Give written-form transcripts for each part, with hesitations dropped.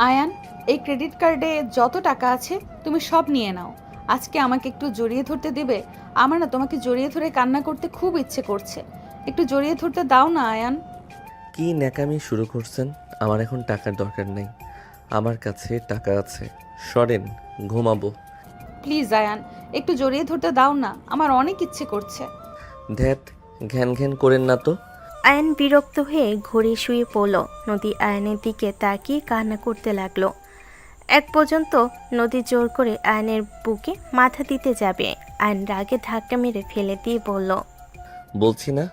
আয়ান, এই ক্রেডিট কার্ডে যত টাকা আছে তুমি সব নিয়ে নাও। আজকে আমাকে একটু জড়িয়ে ধরতে দিবে? আমার না তোমাকে জড়িয়ে ধরে কান্না করতে খুব ইচ্ছে করছে। একটু জড়িয়ে ধরতে দাও না আয়ান। কি ন্যাকামি শুরু করছেন? আমার এখন টাকার দরকার নেই। আমার কাছে টাকা আছে। সরেন, ঘুমাবো। প্লিজ আয়ান, একটু জড়িয়ে ধরতে দাও না, আমার অনেক ইচ্ছে করছে। ধ্যাত, ঘ্যান ঘ্যান করেন না তো। আয়ন বিরক্ত হয়ে ঘুরে শুয়ে পড়ল। নদী আয়নের দিকে তাকিয়ে কান্না করতে লাগলো। এক পর্যন্ত নদী জোর করে আয়নের বুকে মাথা দিতে যাবে। আয়ন রাগে ধাক্কা মেরে ফেলে দিয়ে বলল, বলছি না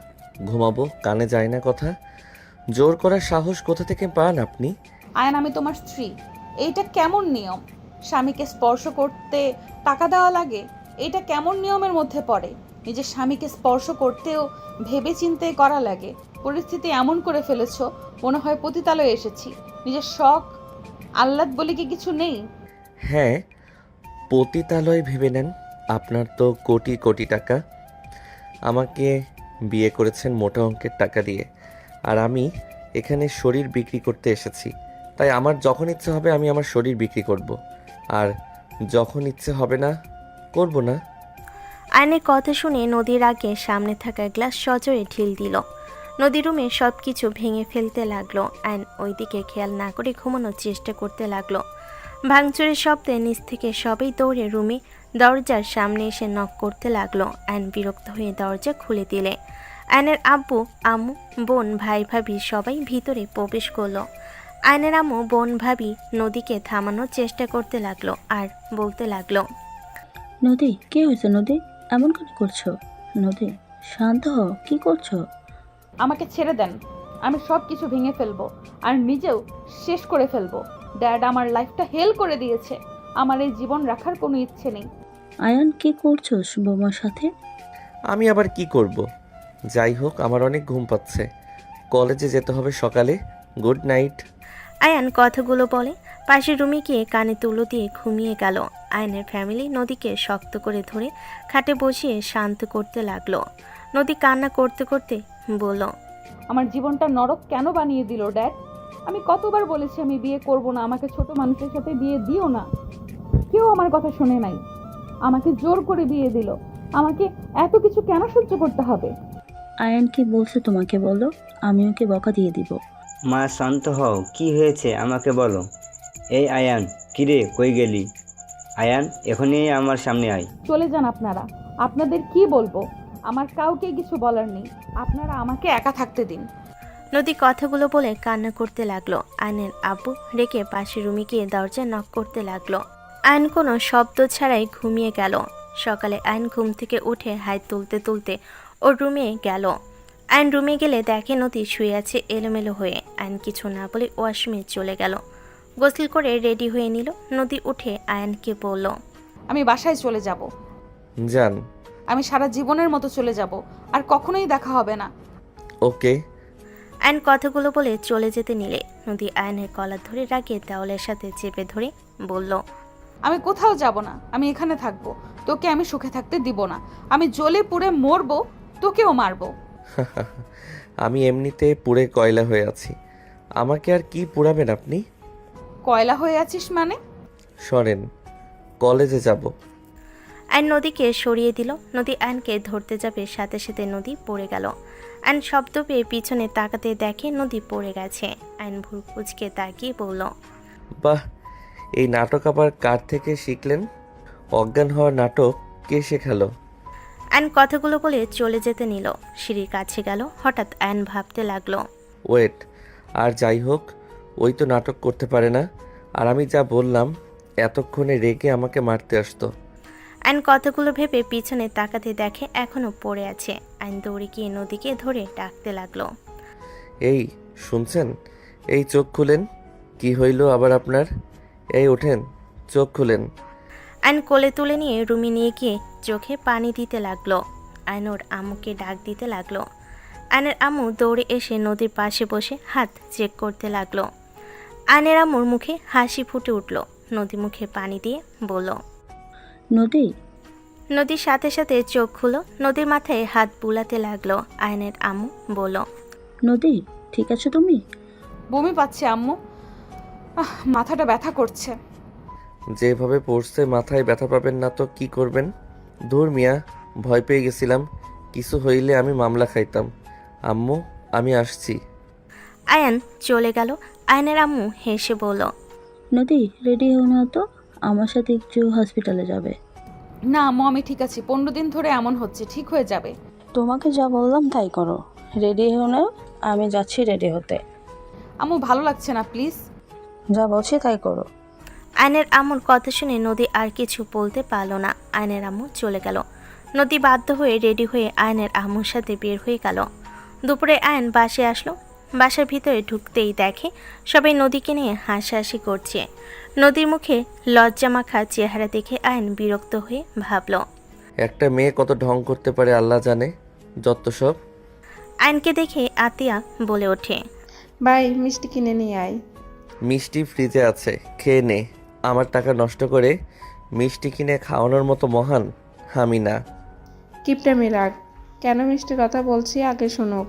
ঘুমাবো, কানে যায় না কথা। জোর করার সাহস কোথা থেকে পান আপনি? আয়ান, আমি তোমার স্ত্রী। এইটা কেমন নিয়ম? স্বামীকে স্পর্শ করতে টাকা দেওয়া লাগে? এইটা কেমন নিয়মের মধ্যে পড়ে? নিজের স্বামীকে স্পর্শ করতেও ভেবে চিন্তে করা লাগে। পরিস্থিতি এমন করে ফেলেছো, মনে হয় পতিতালয়ে এসেছি। নিজের শখ আহ্লাদ বলে কি কিছু নেই? হ্যাঁ, পতিতালয় ভেবে নেন। আপনার তো কোটি কোটি টাকা। আমাকে বিয়ে করেছেন মোটা অঙ্কের টাকা দিয়ে, আর আমি এখানে শরীর বিক্রি করতে এসেছি। তাই আমার যখন ইচ্ছে হবে আমি আমার শরীর বিক্রি করব, আর যখন ইচ্ছে হবে না, করব না। আয়নের কথা শুনে নদীর আগে সামনে থাকা গ্লাস সজোরে ঢিল দিল। নদী রুমে সব কিছু ভেঙে ফেলতে লাগলো। আয়ন ওইদিকে খেয়াল না করে ঘুমানোর চেষ্টা করতে লাগলো। ভাঙচুরের শব্দে নিচ থেকে সবাই দৌড়ে রুমে দরজার সামনে এসে নক করতে লাগলো। আয়ন বিরক্ত হয়ে দরজা খুলে দিলে আয়নের আব্বু, আম্মু, বোন, ভাই, ভাবি সবাই ভিতরে প্রবেশ করলো। আয়নের আম্মু, বোন, ভাবি নদীকে থামানোর চেষ্টা করতে লাগলো আর বলতে লাগলো, নদী, কি হয়েছে নদী? এমন কেন করছো? নদী, শান্ত হও, কি করছো? আমাকে ছেড়ে দেন। আমি সব কিছু ভেঙে ফেলবো আর নিজেও শেষ করে ফেলবো। ড্যাড আমার লাইফটা হেল করে দিয়েছে। আমার এই জীবন রাখার কোনো ইচ্ছে নেই। আয়ান, কি করছো বৌমার সাথে? আমি আবার কি করব? যাই হোক, আমার অনেক ঘুম পাচ্ছে। কলেজে যেতে হবে সকালে। Good night. আয়ান কথাগুলো বলে পাশের রুমে গিয়ে কানে তুলো দিয়ে ঘুমিয়ে গেল। আয়নের ফ্যামিলি নদীকে শক্ত করে ধরে খাটে বসিয়ে শান্ত করতে লাগলো। নদী কান্না করতে করতে বলল, আমার জীবনটা নরক কেন বানিয়ে দিল ড্যাড? আমি কতবার বলেছি আমি বিয়ে করব না, আমাকে ছোট মানুষের সাথে বিয়ে দিও না। কেউ আমার কথা শোনে নাই, আমাকে জোর করে বিয়ে দিল। আমাকে এত কিছু কেন সহ্য করতে হবে? আয়ান কি বলছে তোমাকে বলো, আমি ওকে বকা দিয়ে দিব। মা শান্ত হও, কি হয়েছে আমাকে বলো। এই আয়ান, কিরে কই গেলি? আয়ান, এখনই আমার সামনে আয়। চলে যান আপনারা, আপনাদের কি বলবো? আমার কাউকে কিছু বলার নেই। আপনারা আমাকে একা থাকতে দিন। নদী কথাগুলো বলে কান্না করতে লাগলো। আয়নের আব্বু রেখে পাশের রুমে গিয়ে দরজা নক করতে লাগলো। আয়ন কোনো শব্দ ছাড়াই ঘুমিয়ে গেল। সকালে আয়ন ঘুম থেকে উঠে হাত তুলতে তুলতে ওর রুমে গেল। আয়ন রুমে গেলে দেখে নদী শুয়ে আছে এলোমেলো হয়ে। আয়ন কিছু না বলে ওয়াশরুমে চলে গেল। গোসল করে রেডি হয়ে নিল। নদী উঠে আয়নকে বলল, আমি বাসায় চলে যাব। যান। আমি সারা জীবনের মতো চলে যাব, আর কখনোই দেখা হবে না। ওকে। আয়ন কথাগুলো বলে চলে যেতে নিলে নদী আয়নের কলার ধরে রাগিয়ে দেওয়ালের সাথে চেপে ধরে বলল, আমি কোথাও যাব না, আমি এখানে থাকবো। তোকে আমি সুখে থাকতে দিব না। আমি জ্বলে পুড়ে মরবো, তোকেও মারবো। আমি এমনিতে পুড়ে কয়লা হয়ে আছি। আমাকে আর কি পুড়াবেন আপনি? কয়লা হয়ে আছিস মানে? সরেন, কলেজে যাব। আয়ন নদীকে সরিয়ে দিল। নদী আয়নকে ধরতে যাবে, সাথে সাথে নদী পড়ে গেল। আয়ন শব্দ পেয়ে পিছনে তাকাতে দেখে নদী পড়ে গেছে। আয়ন ভুল কুচকে তাকিয়ে বলল, বাহ, এই নাটক আবার কার থেকে শিখলেন? অজ্ঞান হওয়ার নাটক কে শেখালো? আয়ন কথাগুলো বলে চলে যেতে নিল। সিঁড়ির কাছে গেল। হঠাৎ আয়ন ভাবতে লাগলো, ওয়েট, আর যাই হোক, ওই তো নাটক করতে পারে না। আর আমি যা বললাম, এতক্ষণে রেগে আমাকে মারতে আসতো। আয়ন কথাগুলো ভেবে পিছনে তাকাতে দেখে এখনো পড়ে আছে। আয়ন দৌড়ে গিয়ে নদীকে ধরে ডাকতে লাগলো, এই শুনছেন? এই চোখ খুলেন। কি হইল আবার আপনার? এই ওঠেন, চোখ খুলেন। আয়ন কোলে তুলে নিয়ে রুমে নিয়ে গিয়ে চোখে পানি দিতে লাগলো। আয়ন ওর আম্মুকে ডাক দিতে লাগলো। আয়নের আম্মু দৌড়ে এসে নদীর পাশে বসে হাত চেক করতে লাগলো। আয়নের আম্মুর মুখে হাসি ফুটে উঠল। নদী মুখে পানি দিয়ে বলল, নদী, নদীর সাথে সাথে চোখ খুলো। নদীর মাথায় হাত বুলাতে লাগলো। আয়নের আম্মু বলল, নদী, ঠিক আছো তুমি? বমি পাচ্ছে আম্মু। মাথাটা ব্যথা করছে। যেভাবে পড়ছে মাথায় ব্যথা পাবেন না তো কি করবেন? ধুর মিয়া, ভয় পেয়ে গেছিলাম। কিছু হইলে আমি মামলা খাইতাম। আম্মু, আমি আসছি। আয়ান চলে গেল। আয়নের আম্মু হেসে বলল, নদী রেডি হও না তো, আমার সাথে একটু হসপিটালে যাবে। না আম্মু, আমি ঠিক আছি। 15 দিন ধরে এমন হচ্ছে, ঠিক হয়ে যাবে। তোমাকে যা বললাম তাই করো। রেডি হও না, আমি যাচ্ছি রেডি হতে। আম্মু ভালো লাগছে না, প্লিজ। যা বলছি তাই করো। আয়নের আম্মুর কথা শুনে নদী আর কিছু বলতে পারল না। আয়নের আম্মু চলে গেল। নদী বাধ্য হয়ে রেডি হয়ে আয়নের আম্মুর সাথে বের হয়ে গেল। দুপুরে আয়ন বাসায় আসলো। বাসার ভিতরে ঢুকতেই দেখে সবাই নদীকে নিয়ে হাসাহাসি করছে। নদীর মুখে লজ্জা মাখা চেহারা দেখে আয়ন বিরক্ত হয়ে ভাবল, একটা মেয়ে কত ঢং করতে পারে আল্লাহ জানে। যত সব। আয়নকে দেখে আতিয়া বলে ওঠে, ভাই মিষ্টি কিনে নিয়ে আয়। মিষ্টি ফ্রিজে আছে, খেয়ে নে। আমার টাকা নষ্ট করে মিষ্টি কিনে খাওয়ানোর মতো মহান আমি না। কিপটামি রাখ, কেন মিষ্টি কথা বলছি আগে শুনুক।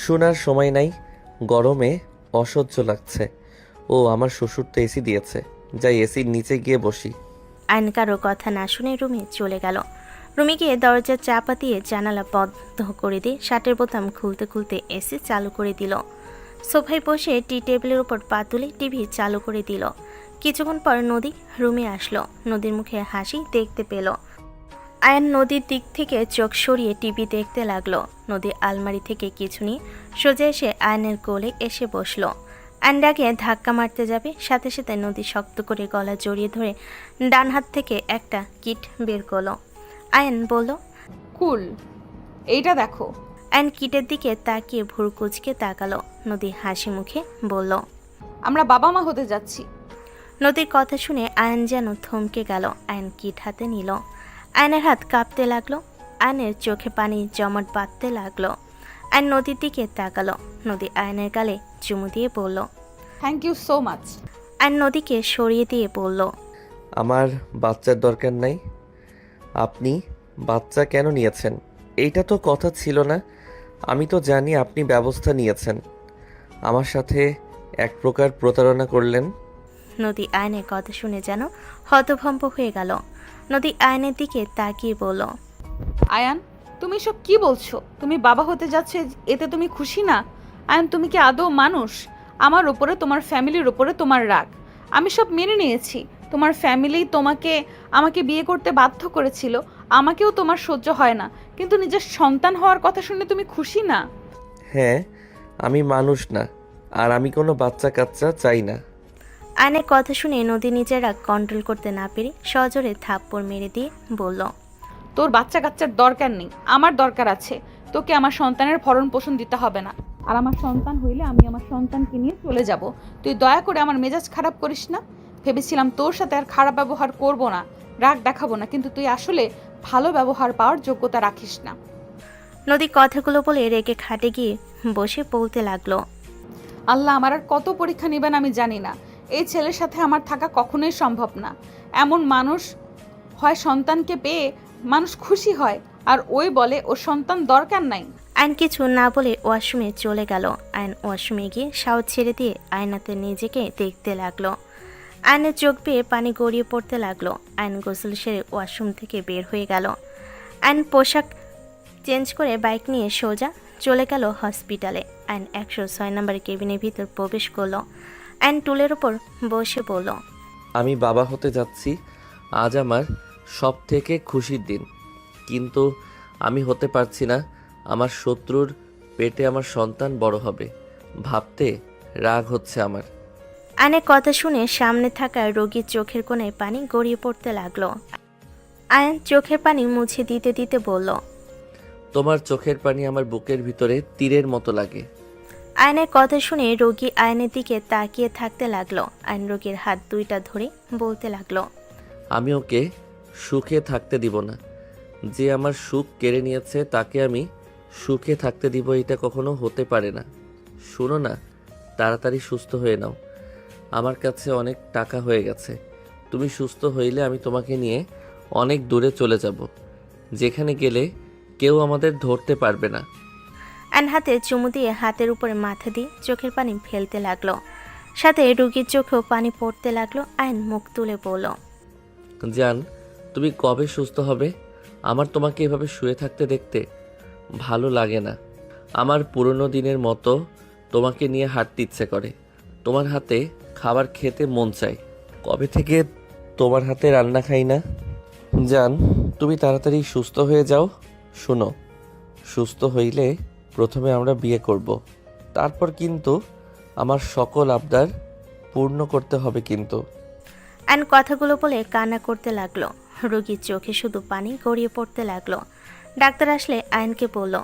শোনার সময় নাই, গরমে অসহ্য লাগছে। ও আমার শ্বশুর তো এসি দিয়েছে, যাই এসির নিচে গিয়ে বসি। আয়ন কারো কথা না শুনে রুমে চলে গেল। রুমে গিয়ে দরজার চাপা দিয়ে জানালা বন্ধ করে দিয়ে শার্টের বোতাম খুলতে খুলতে এসি চালু করে দিল। সোফায় বসে টি টেবিলের উপর পা তুলে টিভি চালু করে দিল। কিছুক্ষণ পর নদী রুমে আসলো। নদীর মুখে হাসি দেখতে পেল। আয়ন নদীর দিক থেকে চোখ সরিয়ে টিভি দেখতে লাগলো। নদী আলমারি থেকে কিছু নিয়ে সোজা এসে আয়নের কোলে এসে বসলো। আয়ন ডাকে ধাক্কা মারতে যাবে, সাথে সাথে নদী শক্ত করে গলা জড়িয়ে ধরে ডান হাত থেকে একটা কিট বের করলো। আয়ন বলল, কুল, এইটা দেখো। আয়ন কিটের দিকে তাকিয়ে ভুরু কুচকে তাকালো। নদী হাসি মুখে বলল, আমরা বাবা মা হতে যাচ্ছি। নদীর কথা শুনে আয়ন যেন থমকে গেল। আয়ন কিট হাতে নিল। আয়নের হাত কাঁপতে লাগলো। আয়নের চোখে পানি জমাট বাঁধতে লাগলো। আয়ন নদীর দিকে তাকালো। নদী আয়নের গালে চুমু দিয়ে বলল, থ্যাংক ইউ সো মাচ। আয়ন নদীকে সরিয়ে দিয়ে বলল, আমার বাচ্চার দরকার নাই। আপনি বাচ্চা কেন নিয়েছেন? এইটা তো কথা ছিল না। আমি তো জানি আপনি ব্যবস্থা নিয়েছেন। আমার সাথে এক প্রকার প্রতারণা করলেন। নদী আয়নের কথা শুনে যেন হতভম্ব হয়ে গেল। নদী আয়নের দিকে তাকিয়ে বলল, আয়ান, তুমি সব কি বলছো? তুমি বাবা হতে যাচ্ছে, এতে তুমি খুশি না? আয়ান, তুমি কি আদৌ মানুষ? আমার ওপরে, তোমার ফ্যামিলির ওপরে তোমার রাগ আমি সব মেনে নিয়েছি। তোমার ফ্যামিলি আমাকে বিয়ে করতে বাধ্য করেছিল, আমাকেও তোমার সহ্য হয় না, কিন্তু নিজের সন্তান হওয়ার কথা শুনে তুমি খুশি না? হ্যাঁ, আমি মানুষ না, আর আমি কোনো বাচ্চা কাচ্চা চাই না। আয়নের কথা শুনে নদী নিজের রাগ কন্ট্রোল করতে না পেরে সজোরে থাপ্পড় মেরে দিয়ে বলল, তোর বাচ্চা কাচ্চার দরকার নেই, আমার দরকার আছে। তোকে আমার সন্তানের ভরণ পোষণ দিতে হবে না, আর আমার সন্তান হইলে আমি আমার সন্তানকে নিয়ে চলে যাব। তুই দয়া করে আমার মেজাজ খারাপ করিস না। ভেবেছিলাম তোর সাথে আর খারাপ ব্যবহার করব না, রাগ দেখাবো না, কিন্তু তুই আসলে ভালো ব্যবহার পাওয়ার যোগ্যতা রাখিস না। নদী কথাগুলো বলে রেগে খাটে গিয়ে বসে বলতে লাগলো, আল্লাহ আমার আর কত পরীক্ষা নেবেন আমি জানি না। এই ছেলের সাথে আমার থাকা কখনোই সম্ভব না। এমন মানুষ হয়, সন্তানকে পেয়ে মানুষ খুশি হয়, আর ওই বলে ও সন্তান দরকার নাই। আয়ন কিছু না বলে ওয়াশরুমে চলে গেল। আয়ন ওয়াশরুমে গিয়ে শাওয়ার ছেড়ে দিয়ে আয়নাতে নিজেকে দেখতে লাগলো। আয়নের চোখ বেয়ে পানি গড়িয়ে পড়তে লাগলো। আয়ন গোসল সেরে ওয়াশরুম থেকে বের হয়ে গেল। আয়ন পোশাক চেঞ্জ করে বাইক নিয়ে সোজা চলে গেল হসপিটালে। আয়ন 106 নম্বর কেবিনের ভিতর প্রবেশ করলো। আয়ন টুলের ওপর বসে বলল, আমি বাবা হতে যাচ্ছি। আজ আমার সব থেকে খুশির দিন, কিন্তু আমি হতে পারছি না। আমার শত্রুর পেটে আমার সন্তান বড় হবে ভাবতে রাগ হচ্ছে আমার। আয়নের কথা শুনে সামনে থাকা রোগীর চোখের কোণায় পানি গড়িয়ে পড়তে লাগলো। আয়ন চোখের পানি মুছে দিতে দিতে বলল, তোমার চোখের পানি আমার বুকের ভিতরে তীরের মতো লাগে। আয়নের কথা শুনে রোগী আয়নের দিকে তাকিয়ে থাকতে লাগলো। আয়ন রোগীর হাত দুইটা ধরে বলতে লাগলো, আমি ওকে সুখে থাকতে দিব না। যে আমার সুখ কেড়ে নিয়েছে তাকে আমি সুখে থাকতে দিব, এটা কখনো হতে পারে না। শুনো না, তাড়াতাড়ি সুস্থ হয়ে নাও। আমার কাছে অনেক টাকা হয়ে গেছে। তুমি সুস্থ হইলে আমি তোমাকে নিয়ে অনেক দূরে চলে যাব, যেখানে গেলে কেউ আমাদের ধরতে পারবে না। আয়ন হাতে চুমু দিয়ে হাতের উপরে মাথা দিয়ে চোখের পানি ফেলতে লাগলো। সাথে রুগীর চোখেও পানি পড়তে লাগলো। আয়ন মুখ তুলে বলল, জান, তুমি কবে সুস্থ হবে? আমার তোমাকে এভাবে শুয়ে থাকতে দেখতে ভালো লাগে না। আমার পুরনো দিনের মতো তোমাকে নিয়ে হাঁটতে ইচ্ছে করে। তোমার হাতে খাবার খেতে মন চায়। কবে থেকে তোমার হাতে রান্না খাই না। জান, তুমি তাড়াতাড়ি সুস্থ হয়ে যাও। শোনো, সুস্থ হইলে প্রথমে আমরা বিয়ে করব। তারপর কিন্তু আমার সকল আবদার পূর্ণ করতে হবে কিন্তু। আয়ন কথাগুলো বলে কান্না করতে লাগলো। রোগীর চোখে শুধু পানি গড়িয়ে পড়তে লাগলো। ডাক্তার আসলে আয়নকে বলল,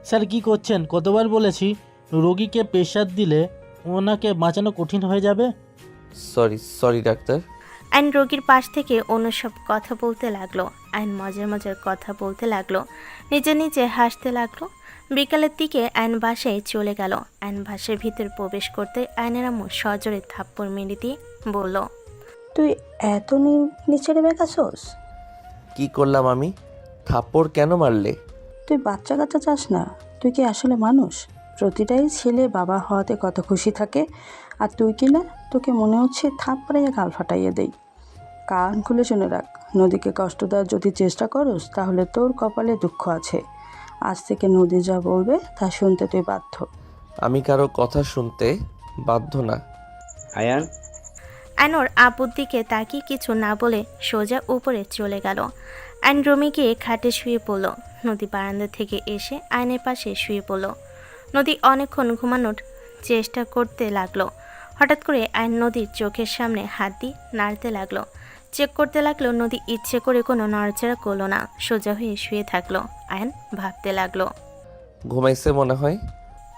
স্যার কি করছেন? কতবার বলেছি রোগীকে প্রেশার দিলে ওনাকে বাঁচানো কঠিন হয়ে যাবে। Sorry doctor. আয়ন রোগীর পাশ থেকে অন্য সব কথা বলতে লাগলো। আয়ন মজার মজার কথা বলতে লাগলো, নিজে নিজে হাসতে লাগলো। বিকালের দিকে আয়ন বাসায় চলে গেল। আয়ন বাসার ভিতর প্রবেশ করতে আয়নের আম্মু সজোরে থাপ্পড় মেরে দিয়ে বলল, তুই এত নিচে নেমে গেছস? কি করলাম আমি? থাপ্পড় কেন মারলে? তুই বাচ্চা কাচ্চা চাস না? তুই কি আসলে মানুষ? প্রতিটাই ছেলে বাবা হওয়াতে কত খুশি থাকে, আর তুই কি না? তোকে মনে হচ্ছে থাপ্পড়াইয়া গাল ফাটাইয়া দেই। কান খুলে শুনে রাখ, নদীকে কষ্ট দেওয়ার যদি চেষ্টা করস তাহলে তোর কপালে দুঃখ আছে। আজ থেকে নদী যা বলবে তা শুনতে তুই বাধ্য। আমি কারো কথা শুনতে বাধ্য না। আয়ান, আয়নোর আব্বুর দিকে তাকিয়ে কিছু না বলে সোজা উপরে চলে গেল। আয়ন রুমে গিয়ে খাটে শুয়ে পড়ল। নদী বারান্দা থেকে এসে আয়নের পাশে শুয়ে পড়ল। নদী অনেকক্ষণ ঘুমানোর চেষ্টা করতে লাগলো। হঠাৎ করে আয়ন নদীর চোখের সামনে হাত দিয়ে নাড়তে লাগলো। চেক করতে লাগলো। নদী ইচ্ছে করে কোনো নড়াচড়া করলো না, সোজা হয়ে শুয়ে থাকলো। আয়ন ভাবতে লাগলো। ঘুমাইছে মনে হয়।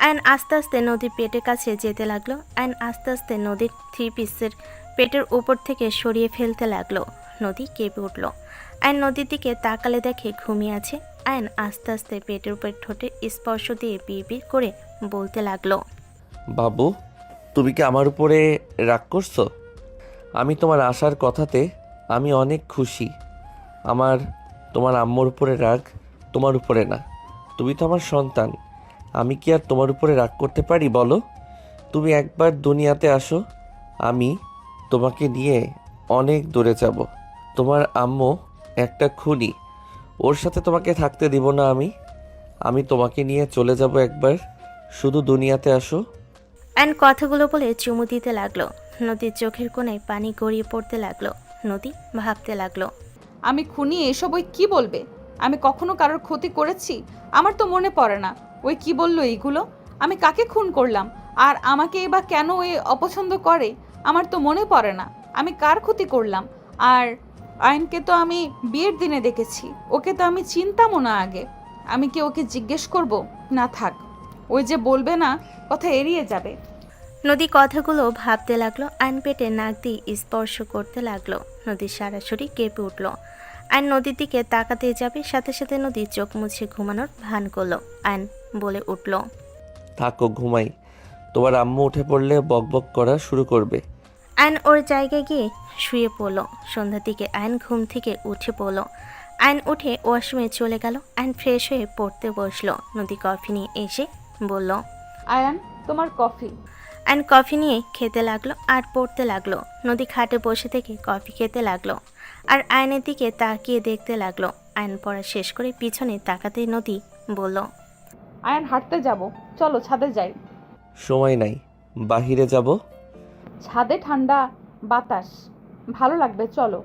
আয়ন আস্তে আস্তে নদীর পেটের কাছে যেতে লাগলো। আয়ন আস্তে আস্তে নদীর 3 পিসের পেটের উপর থেকে সরিয়ে ফেলতে লাগলো। নদী কেঁপে উঠল। আয়ন নদীর দিকে তাকালে দেখে ঘুমিয়ে আছে। আয়ন আস্তে আস্তে পেটের উপর ঠোঁটে স্পর্শ দিয়ে বিড়বিড় করে বলতে লাগলো, বাবু, তুমি কি আমার উপরে রাগ করছো? আমি তোমার আসার কথাতে আমি অনেক খুশি। আমার তোমার আম্মুর উপরে রাগ, তোমার উপরে না। তুমি তো আমার সন্তান। আমি কি আর তোমার উপরে রাগ করতে পারি বলো? তুমি একবার দুনিয়াতে আসো, আমি তোমাকে নিয়ে অনেক দূরে যাব। তোমার আম্মু একটা খুনি, ওর সাথে তোমাকে থাকতে দিব না আমি তোমাকে নিয়ে চলে যাব একবার, শুধু দুনিয়াতে আসো। আয়ন কথাগুলো বলে চুমু দিতে লাগলো। নদীর চোখের কোণায় পানি গড়িয়ে পড়তে লাগলো। নদী ভাবতে লাগলো, আমি খুনি, এসব ওই কি বলবে? আমি কখনো কারোর ক্ষতি করেছি? আমার তো মনে পড়ে না। ওই কি বললো এইগুলো? আমি কাকে খুন করলাম? আর আমাকে বা কেন ওই অপছন্দ করে? আমার তো মনে পড়ে না আমি কার ক্ষতি করলাম। আর আয়নকে তো আমি বিয়ের দিনে দেখেছি, ওকে তো আমি চিনতামও না আগে। আমি কি ওকে জিজ্ঞেস করব? না থাক, ওই যে বলবে না, কথা এড়িয়ে যাবে। নদী কথাগুলো ভাবতে লাগলো। আয়ন পেটে নাক দিয়ে স্পর্শ করতে লাগলো। নদী সরাসরি কেঁপে উঠল। আয়ন নদীর দিকে তাকাতে যাবে, সাথে সাথে নদী চোখ মুছে ঘুমানোর ভান করলো। আয়ন বলে উঠল, থাকো, ঘুমাই। তোমার আম্মু উঠে পড়লে বকবক করা শুরু করবে। আয়ন ওর জায়গায় গিয়ে শুয়ে পড়ল। সন্ধ্যার দিকে আয়ন ঘুম থেকে উঠে পড়ল। আয়ন উঠে ওয়াশরুমে চলে গেল। আয়ন ফ্রেশ হয়ে পড়তে বসলো। নদী কফি নিয়ে এসে বলল, আয়ান, তোমার কফি। আয়ন কফি নিয়ে খেতে লাগলো আর পড়তে লাগলো। নদী খাটে বসে থেকে কফি খেতে লাগলো আর আয়নের দিকে তাকিয়ে দেখতে লাগলো। আয়ন পড়া শেষ করে পিছনে তাকাতে নদী বলল, আয়ান, হাঁটতে যাব, চলো ছাদে যাই। সময় নাই, বাহিরে যাব। ছাদে ঠান্ডা বাতাস, ভালো লাগবে, চলো।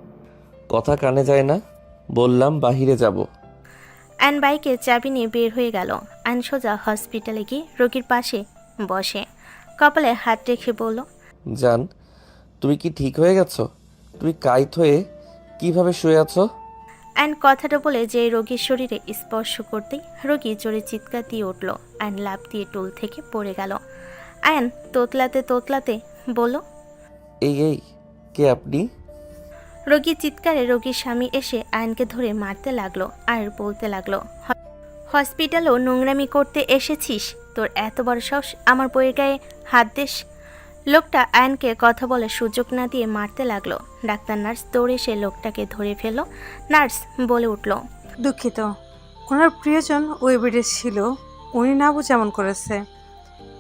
কথা কানে যায় না, বললাম বাহিরে যাব। আয়ন বাইকে চাবি নিয়ে বের হয়ে গেল। আয়ন সোজা হসপিটালে গিয়ে রোগীর পাশে বসে কপালে হাত রেখে বলল, জান, তুমি কি ঠিক হয়ে গেছো? তুমি কাইত হয়ে কিভাবে শুয়ে আছো? আয়ন কথাটা বলে যে রোগীর শরীরে স্পর্শ করতেই রোগী জোরে চিৎকার দিয়ে উঠল। আয়ন লাফ দিয়ে টুল থেকে পড়ে গেল। আয়ন তোতলাতে তোতলাতে বলল, এই কে আপনি? রোগীর চিৎকারে রোগীর স্বামী এসে আয়নকে ধরে মারতে লাগলো আর বলতে লাগলো, হসপিটালও নোংরামি করতে এসেছিস? তোর এত বড় সাহস আমার বইয়ের গায়ে হাত দিস? লোকটা আয়নকে কথা বলে সুযোগ না দিয়ে মারতে লাগলো। ডাক্তার নার্স দৌড়ে সে লোকটাকে ধরে ফেলল। নার্স বলে উঠল, দুঃখিত, ওনার প্রিয়জন ওই বেডে ছিল, উনি না বুঝে এমন করেছে।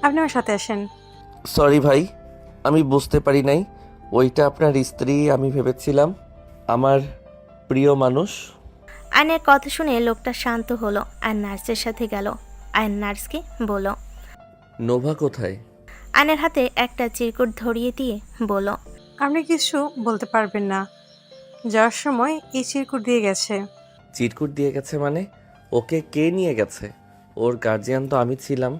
আপনি আমার সাথে আসেন। সরি ভাই, আমি বুঝতে পারি নাই ওইটা আপনার স্ত্রী। আমি ভেবেছিলাম আমার প্রিয় মানুষ। আয়নের কথা শুনে লোকটা শান্ত হলো আর নার্সের সাথে গেল। আয়ন নার্সকে বলল। নোভা কোথায়? আয়নের হাতে একটা চিরকুট ধরিয়ে দিয়ে বলল। আপনি কিছু বলতে পারবেন না। যাওয়ার সময় এই চিরকুট দিয়ে গেছে। চিরকুট দিয়ে গেছে মানে? ওকে কে নিয়ে গেছে? ওর গার্জিয়ান তো আমি ছিলাম।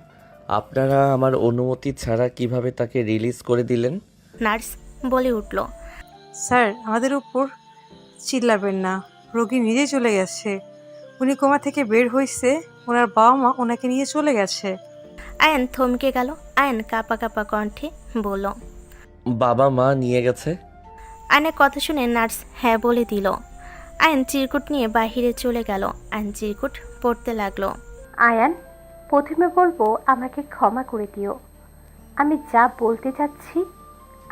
আপনারা আমার অনুমতি ছাড়া কিভাবে তাকে রিলিজ করে দিলেন? নার্স বলে উঠল। স্যার, আমাদের উপর চিল্লাবেন না। রোগী নিজে চলে গেছে। উনি কোমা থেকে বের হয়েছে, ওনার বাবা মা ওনাকে নিয়ে চলে গেছে। আয়ন থমকে গেল। আয়ন কাঁপা কাঁপা কণ্ঠে বলল। বাবা মা নিয়ে গেছে? আয়নের কথা শুনে নার্স হ্যাঁ বলে দিল। আয়ন চিরকুট নিয়ে বাহিরে চলে গেল। আয়ন চিরকুট পড়তে লাগলো। আয়ান, প্রথমে বলবো আমাকে ক্ষমা করে দিও। আমি যা বলতে চাচ্ছি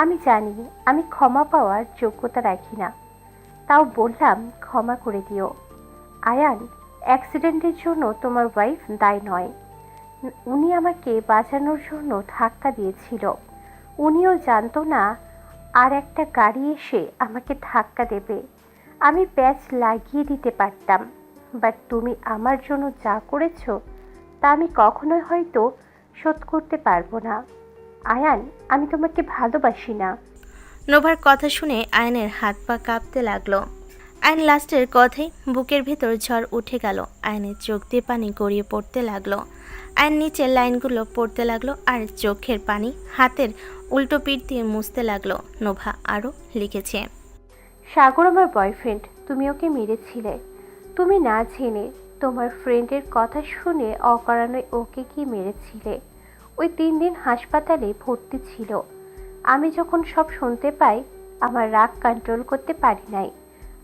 আমি জানি আমি ক্ষমা পাওয়ার যোগ্যতা রাখি না, তাও বললাম ক্ষমা করে দিও। আয়ান, অ্যাক্সিডেন্টের জন্য তোমার ওয়াইফ দায়ী নয়। উনি আমাকে বাঁচানোর জন্য ধাক্কা দিয়েছিল। উনিও জানতো না আর একটা গাড়ি এসে আমাকে ধাক্কা দেবে। আমি প্যাচ লাগিয়ে দিতে পারতাম, বাট তুমি আমার জন্য যা করেছো তা আমি কখনোই হয়তো শোধ করতে পারবো না। আয়ান, আমি তোমাকে ভালোবাসি না। নোভার কথা শুনে আয়নের হাত পা কাঁপতে লাগলো। আয়ন লাস্টের কথাই বুকের ভেতর ঝড় উঠে গেল। আয়নের চোখ দিয়ে পানি গড়িয়ে পড়তে লাগলো। আয়ন নিচের লাইনগুলো পড়তে লাগলো আর চোখের পানি হাতের উল্টো পিঠ দিয়ে মুছতে লাগলো। নোভা আরও লিখেছে। সাগর আমার বয়ফ্রেন্ড, তুমি ওকে মেরেছিলে। তুমি না জেনে তোমার ফ্রেন্ডের কথা শুনে অকারণে ওকে কি মেরেছিলে। ওই 3 দিন হাসপাতালে ভর্তি ছিল। আমি যখন সব শুনতে পাই আমার রাগ কন্ট্রোল করতে পারি নাই।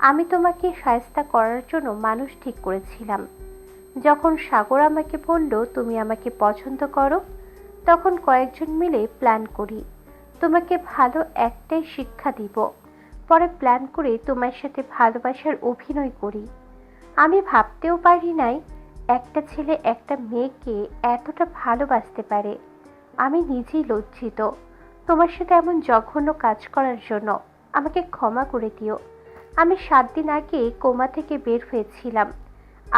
আমি তোমাকে শায়েস্তা করার জন্য মানুষ ঠিক করেছিলাম। যখন সাগর আমাকে বলল তুমি আমাকে পছন্দ করো, তখন কয়েকজন মিলে প্ল্যান করি তোমাকে ভালো একটাই শিক্ষা দিব। পরে প্ল্যান করে তোমার সাথে ভালোবাসার অভিনয় করি। আমি ভাবতেও পারি নাই একটা ছেলে একটা মেয়েকে এতটা ভালোবাসতে পারে। আমি নিজেই লজ্জিত তোমার সাথে এমন জঘন্য কাজ করার জন্য। আমাকে ক্ষমা করে দিও। আমি 7 দিন আগে কোমা থেকে বের হয়েছিলাম।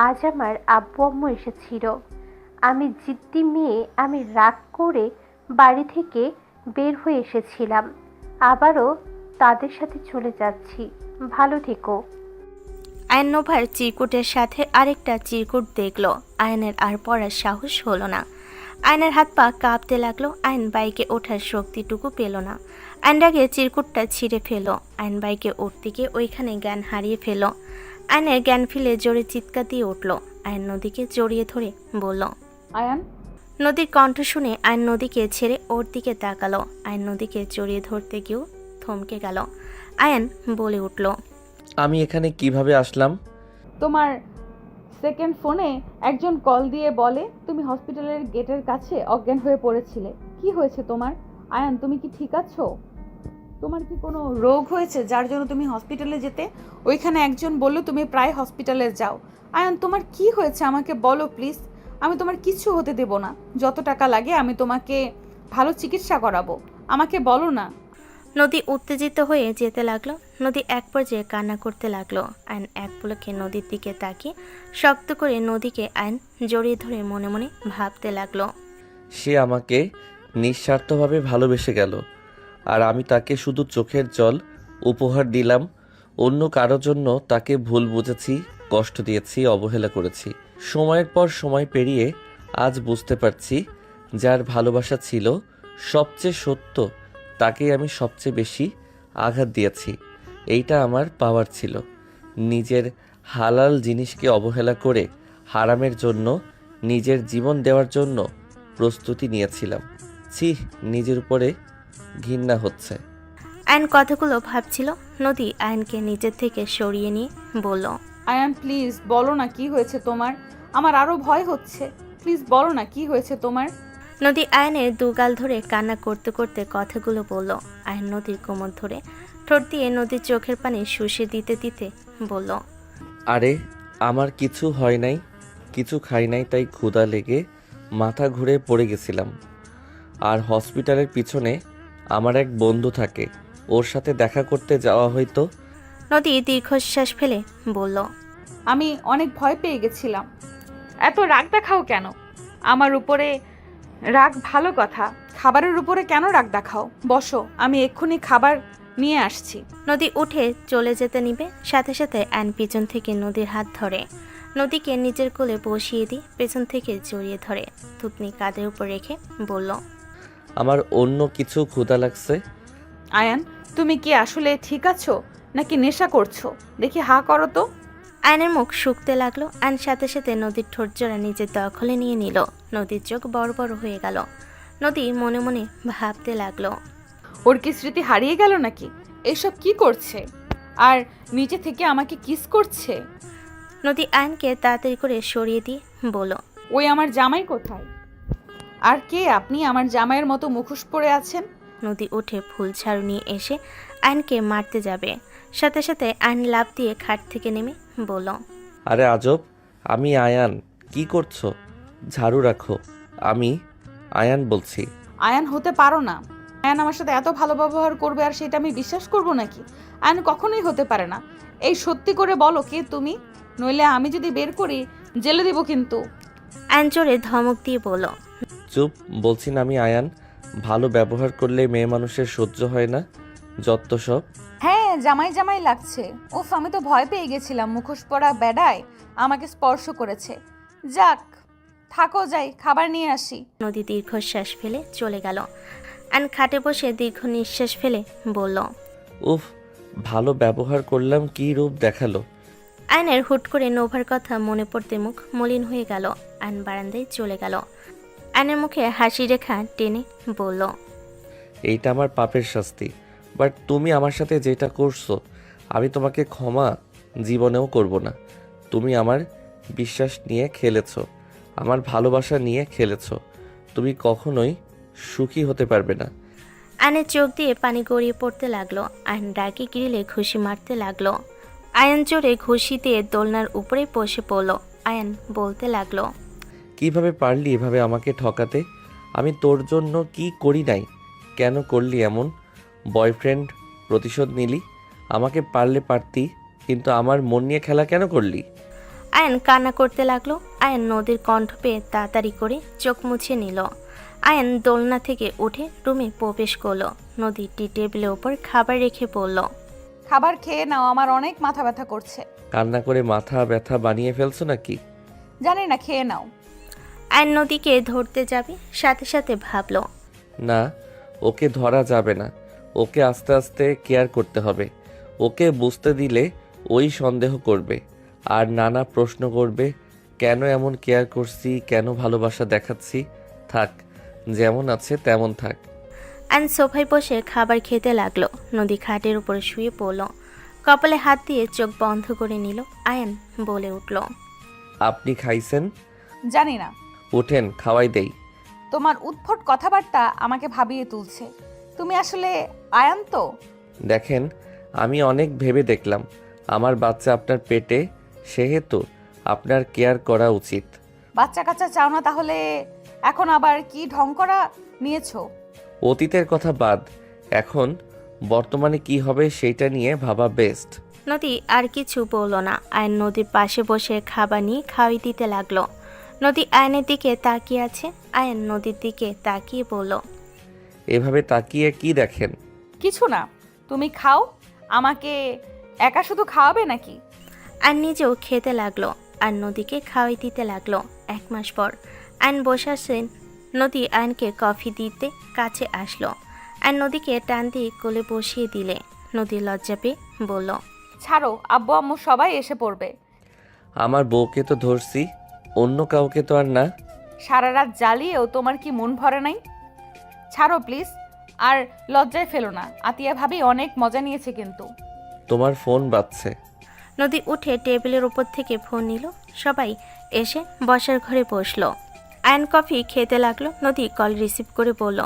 আজ আমার আব্বু আম্মু এসেছিল। আমি জিদ্দি মেয়ে, আমি রাগ করে বাড়ি থেকে বের হয়ে এসেছিলাম। আবারও তাদের সাথে চলে যাচ্ছি। ভালো থেকো। আয়ন নোভার চিরকুটের সাথে আরেকটা চিরকুট দেখলো। আয়নের আর পড়ার সাহস হলো না। আয়নের হাত পা কাঁপতে লাগলো। আয়ন বাইকে ওঠার শক্তিটুকু পেল না। আয়ন আগে চিরকুটটা ছিঁড়ে ফেলো। আয়ন বাইকে উঠতে গিয়ে ওইখানে জ্ঞান হারিয়ে ফেল। আয়নের জ্ঞান ফিরে জোরে চিৎকার দিয়ে উঠল। আয়ন নদীকে জড়িয়ে ধরে বলল। আয়ান, নদীর কণ্ঠ শুনে আয়ন নদীকে ছেড়ে ওর দিকে তাকালো। আয়ন নদীকে জড়িয়ে ধরতে গিয়েও থমকে গেল। আয়ন বলে উঠল। আমি এখানে কিভাবে আসলাম? তোমার সেকেন্ড ফোনে একজন কল দিয়ে বলে তুমি হসপিটালের গেটের কাছে অজ্ঞান হয়ে পড়েছিলে। কি হয়েছে তোমার? আয়ান, তুমি কি ঠিক আছো? তোমার কি কোনো রোগ হয়েছে যার জন্য তুমি হসপিটালে যেতে? ওইখানে একজন বললো তুমি প্রায় হসপিটালে যাও। আয়ান, তোমার কি হয়েছে আমাকে বলো প্লিজ। আমি তোমার কিছু হতে দেব না। যত টাকা লাগে আমি তোমাকে ভালো চিকিৎসা করাবো। আমাকে বলো না। নদী উত্তেজিত হয়ে যেতে লাগলো। নদী এক পর্যায়ে কান্না করতে লাগলো। আয়ন এক পলকে নদীর দিকে তাকিয়ে শক্ত করে নদীকে আয়ন জড়িয়ে ধরে মনে মনে ভাবতে লাগলো। সে আমাকে নিঃস্বার্থভাবে ভালোবেসে গেল, আর আমি তাকে শুধু চোখের জল উপহার দিলাম। অন্য কারো জন্য তাকে ভুল বুঝেছি, কষ্ট দিয়েছি, অবহেলা করেছি। সময়ের পর সময় পেরিয়ে আজ বুঝতে পারছি যার ভালোবাসা ছিল সবচেয়ে সত্য তাকেই আমি সবচেয়ে বেশি আঘাত দিয়েছি। এইটা আমার পাওয়ার ছিল। নিজের হালাল জিনিসকে অবহেলা করে হারামের জন্য নিজের জীবন দেওয়ার জন্য প্রস্তুতি নিয়েছিলাম। ছি, নিজের উপরে ঘৃণা হচ্ছে। আয়ন কথাগুলো ভাবছিল। নদী আয়নকে নিজের থেকে সরিয়ে নিয়ে বলল। আয়ান প্লিজ বলো না কি হয়েছে তোমার। আমার আরো ভয় হচ্ছে। প্লিজ বলো না কি হয়েছে তোমার। নদী আয়নের দুগাল ধরে কান্না করতে করতে কথাগুলো বলল। আয়ন নদীর কোমর ধরে ঠোঁট দিয়ে নদীর চোখের পানি শুষে দিতে দিতে বলল। আরে আমার কিছু হয় নাই, কিছু খাই নাই, তাই ক্ষুধা লেগে মাথা ঘুরে পড়ে গেছিলাম। আর হসপিটালের পিছনে আমার এক বন্ধু থাকে, ওর সাথে দেখা করতে যাওয়া হয়তো। নদী দীর্ঘশ্বাস ফেলে বলল, আমি অনেক ভয় পেয়ে গেছিলাম। এত রাগ দেখাও কেন আমার উপরে? রাগ ভালো কথা, খাবারের উপরে কেন রাগ দেখাও? বসো, আমি এক্ষুনি খাবার নিয়ে আসছি। নদী উঠে চলে যেতে নিবে, সাথে সাথে অ্যান পিছন থেকে নদীর হাত ধরে নদীকে নিজের কোলে বসিয়ে দিয়ে পেছন থেকে জড়িয়ে ধরে থুতনি কাঁধের উপর রেখে বলল, আমার অন্য কিছু ক্ষুধা লাগছে। আয়ান, তুমি কি আসলে ঠিক আছো নাকি নেশা করছো? দেখি হা করো তো। আয়নের মুখ শুকতে লাগলো। আয়ন সাথে সাথে নদীর ঠোঁট জোড়া নিজের দখলে নিয়ে নিল। নদীর চোখ বড় বড় হয়ে গেল। নদী মনে মনে ভাবতে লাগলো, ওর কি স্মৃতি হারিয়ে গেল নাকি? এসব কি করছে? আর নিচে থেকে আমাকে কিস করছে। নদী আয়নকে তাড়াতাড়ি করে সরিয়ে দিয়ে বলল, ওই আমার জামাই কোথায়? আর কে আপনি? আমার জামাইয়ের মতো মুখোশ পরে আছেন। নদী উঠে ফুল ঝাড়ু নিয়ে এসে আয়নকে মারতে যাবে, সাথে সাথে আয়ন লাফ দিয়ে খাট থেকে নেমে বলল, আরে আজব, আমি আয়ান। কি করছো? ঝাড়ু রাখো। আমি আয়ান বলছি। আয়ান হতে পারো না। আয়ান আমার সাথে এত ভালো ব্যবহার করবে আর সেটা আমি বিশ্বাস করব নাকি? আয়ান কখনোই হতে পারে না। এই সত্যি করে বলো কে তুমি, নইলে আমি যদি বের করি জেলে দিব কিন্তু। আয়ন জোরে ধমক দিয়ে বলল, চুপ, বলছি না আমি আয়ান। ভালো ব্যবহার করলে মেয়ে মানুষের সহ্য হয় না, যত সব। হ্যাঁ, জামাই জামাই লাগছে। উফ, আমি তো ভয় পেয়ে গেছিলাম। মুখোশ পরা বেডায় আমাকে স্পর্শ করেছে। যাক, থাকো, যাই খাবার নিয়ে আসি। নদী দীর্ঘশ্বাস ফেলে চলে গেল। আয়ন খাটে বসে দীর্ঘ নিঃশ্বাস ফেলে বলল, উফ, ভালো ব্যবহার করলাম, কি রূপ দেখালো। আয়নের হুট করে নোভার কথা মনে পড়তে মুখ মলিন হয়ে গেল। আয়ন বারান্দায় চলে গেল। আয়নের মুখে হাসি রেখা টেনে বলল, এইটা আমার পাপের শাস্তি, বাট তুমি আমার সাথে যেটা করছো আমি তোমাকে ক্ষমা জীবনেও করব না। তুমি আমার বিশ্বাস নিয়ে খেলেছো, আমার ভালোবাসা নিয়ে খেলেছো। তুমি কখনোই সুখী হতে পারবে না। আয়নের চোখ দিয়ে পানি গড়িয়ে পড়তে লাগলো। আয়ন রাগে গ্রিলে ঘুষি মারতে লাগলো। আয়ন জোরে ঘুষি দিয়ে দোলনার উপরে বসে পড়ল। আয়ন বলতে লাগলো, কিভাবে পারলি এভাবে আমাকে ঠকাতে? আমি তোর জন্য কি করি নাই? কেন করলি এমন? বয়ফ্রেন্ড প্রতিশোধ নিলি? আমাকে পারলে পারতি, কিন্তু আমার মন নিয়ে খেলা কেন করলি? আয়ন কান্না করতে লাগলো। আয়ন নদীর কণ্ঠ পেয়ে তাড়াতাড়ি করে চোখ মুছে নিল। আয়ন দোলনা থেকে উঠে রুমে প্রবেশ করলো। নদী টি টেবিলের ওপর খাবার রেখে পড়ল, খাবার খেয়ে নাও, আমার অনেক মাথা ব্যথা করছে। কান্না করে মাথা ব্যথা বানিয়ে ফেলছো নাকি? জানি না, খেয়ে নাও। আয়ন নদীকে ধরতে যাবে, সাথে সাথে ভাবলো, না, ওকে ধরা যাবে না। ওকে আস্তে আস্তে কেয়ার করতে হবে। ওকে বুঝতে দিলে ওই সন্দেহ করবে আর নানা প্রশ্ন করবে, কেন এমন কেয়ার করছি, কেন ভালোবাসা দেখাচ্ছি। থাক, যেমন আছে তেমন থাক। আয়ন সোফায় বসে খাবার খেতে লাগলো। নদী খাটের উপরে শুয়ে পড়ল, কপালে হাত দিয়ে চোখ বন্ধ করে নিল। আয়ন বলে উঠল, আপনি খাইছেন? জানি না। উঠেন, খাওয়াই দেই। তোমার উদ্ভট কথাবার্তা আমাকে ভাবিয়ে তুলছে। তুমি আসলে আয়ান তো? দেখেন, আমি অনেক ভেবে দেখলাম আমার বাচ্চা আপনার পেটে, সেহেতু আপনার কেয়ার করা উচিত। বাচ্চা কাচ্চা চাও না তাহলে এখন আবার কি ঢং করা নিয়েছো? অতীতের কথা বাদ, এখন বর্তমানে কি হবে সেইটা নিয়ে ভাবা বেস্ট। নদী আর কিছু বলল না। আয়ন নদীর পাশে বসে খাবার নিয়ে খাওয়াই দিতে লাগলো। নদী আয়নের দিকে তাকিয়ে আছে। আয়ন নদীর দিকে তাকিয়ে বলল, এভাবে তাকিয়ে কি দেখেন? কিছু না, তুমি খাও। আমাকে একা শুধু খাওয়াবে নাকি? আয়ন নিজেও খেতে লাগলো আর নদীকে খাওয়াই দিতে লাগলো। 1 মাস পর আয়ন বসে আছেন। নদী আয়নকে কফি দিতে কাছে আসলো। আয়ন নদীকে টান দিয়ে কোলে বসিয়ে দিলে। নদী লজ্জা পেয়ে বলল, ছাড়ো, আব্বু আম্মু সবাই এসে পড়বে। আমার বউকে তো ধরছি, অন্য কাউকে তো আর না। সারা রাত জ্বালিয়েও তোমার কি মন ভরে নাই? ছাড়ো প্লিজ, আর লজ্জায় ফেলো না। আতিয়া ভাবি অনেক মজা নিয়েছে কিন্তু। তোমার ফোন বাজছে। নদী উঠে টেবিলের উপর থেকে ফোন নিল। সবাই এসে বসার ঘরে বসলো। আয়ন কফি খেতে লাগলো। নদী কল রিসিভ করে বলল,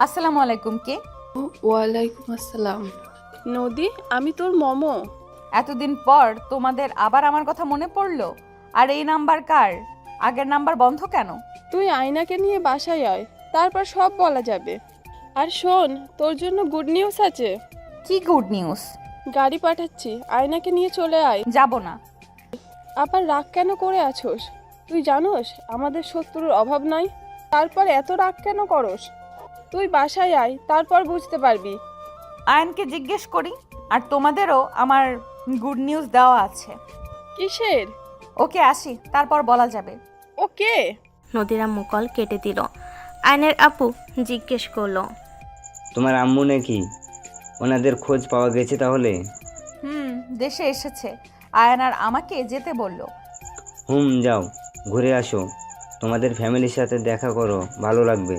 আসসালামু আলাইকুম। কে? ওয়ালাইকুম আসসালাম। নদী, আমি তোর মমো। এতদিন পর তোমাদের আবার আমার কথা মনে পড়লো? আর এই নাম্বার কার? আগের নাম্বার বন্ধ কেন? তুই আয়নাকে নিয়ে বাসায় আয়, তারপর সব বলা যাবে। আর শোন, তোর জন্য গুড নিউজ আছে। কি গুড নিউজ? গাড়ি পাঠাচ্ছি, আয়নাকে নিয়ে চলে আয়। যাব না। আবার রাগ কেন করে আছোস? তুই জানোস আমাদের শত্রুর অভাব নাই, তারপর এত রাগ কেন করস? তুই বাসায় আয়, তারপর বুঝতে পারবি। আয়নকে জিজ্ঞেস করি। আর তোমাদেরও আমার গুড নিউজ দেওয়া আছে। কিসের? ওকে, আসি, তারপর বলা যাবে। ওকে। নদীর আম্মু কল কেটে দিল। আয়নের আপু জিজ্ঞেস করলো, তোমার আম্মু নাকি? ওনাদের খোঁজ পাওয়া গেছে তাহলে? দেশে এসেছে। আয়ান আর আমাকে যেতে বলল। যাও, ঘুরে আসো, তোমাদের ফ্যামিলির সাথে দেখা করো, ভালো লাগবে।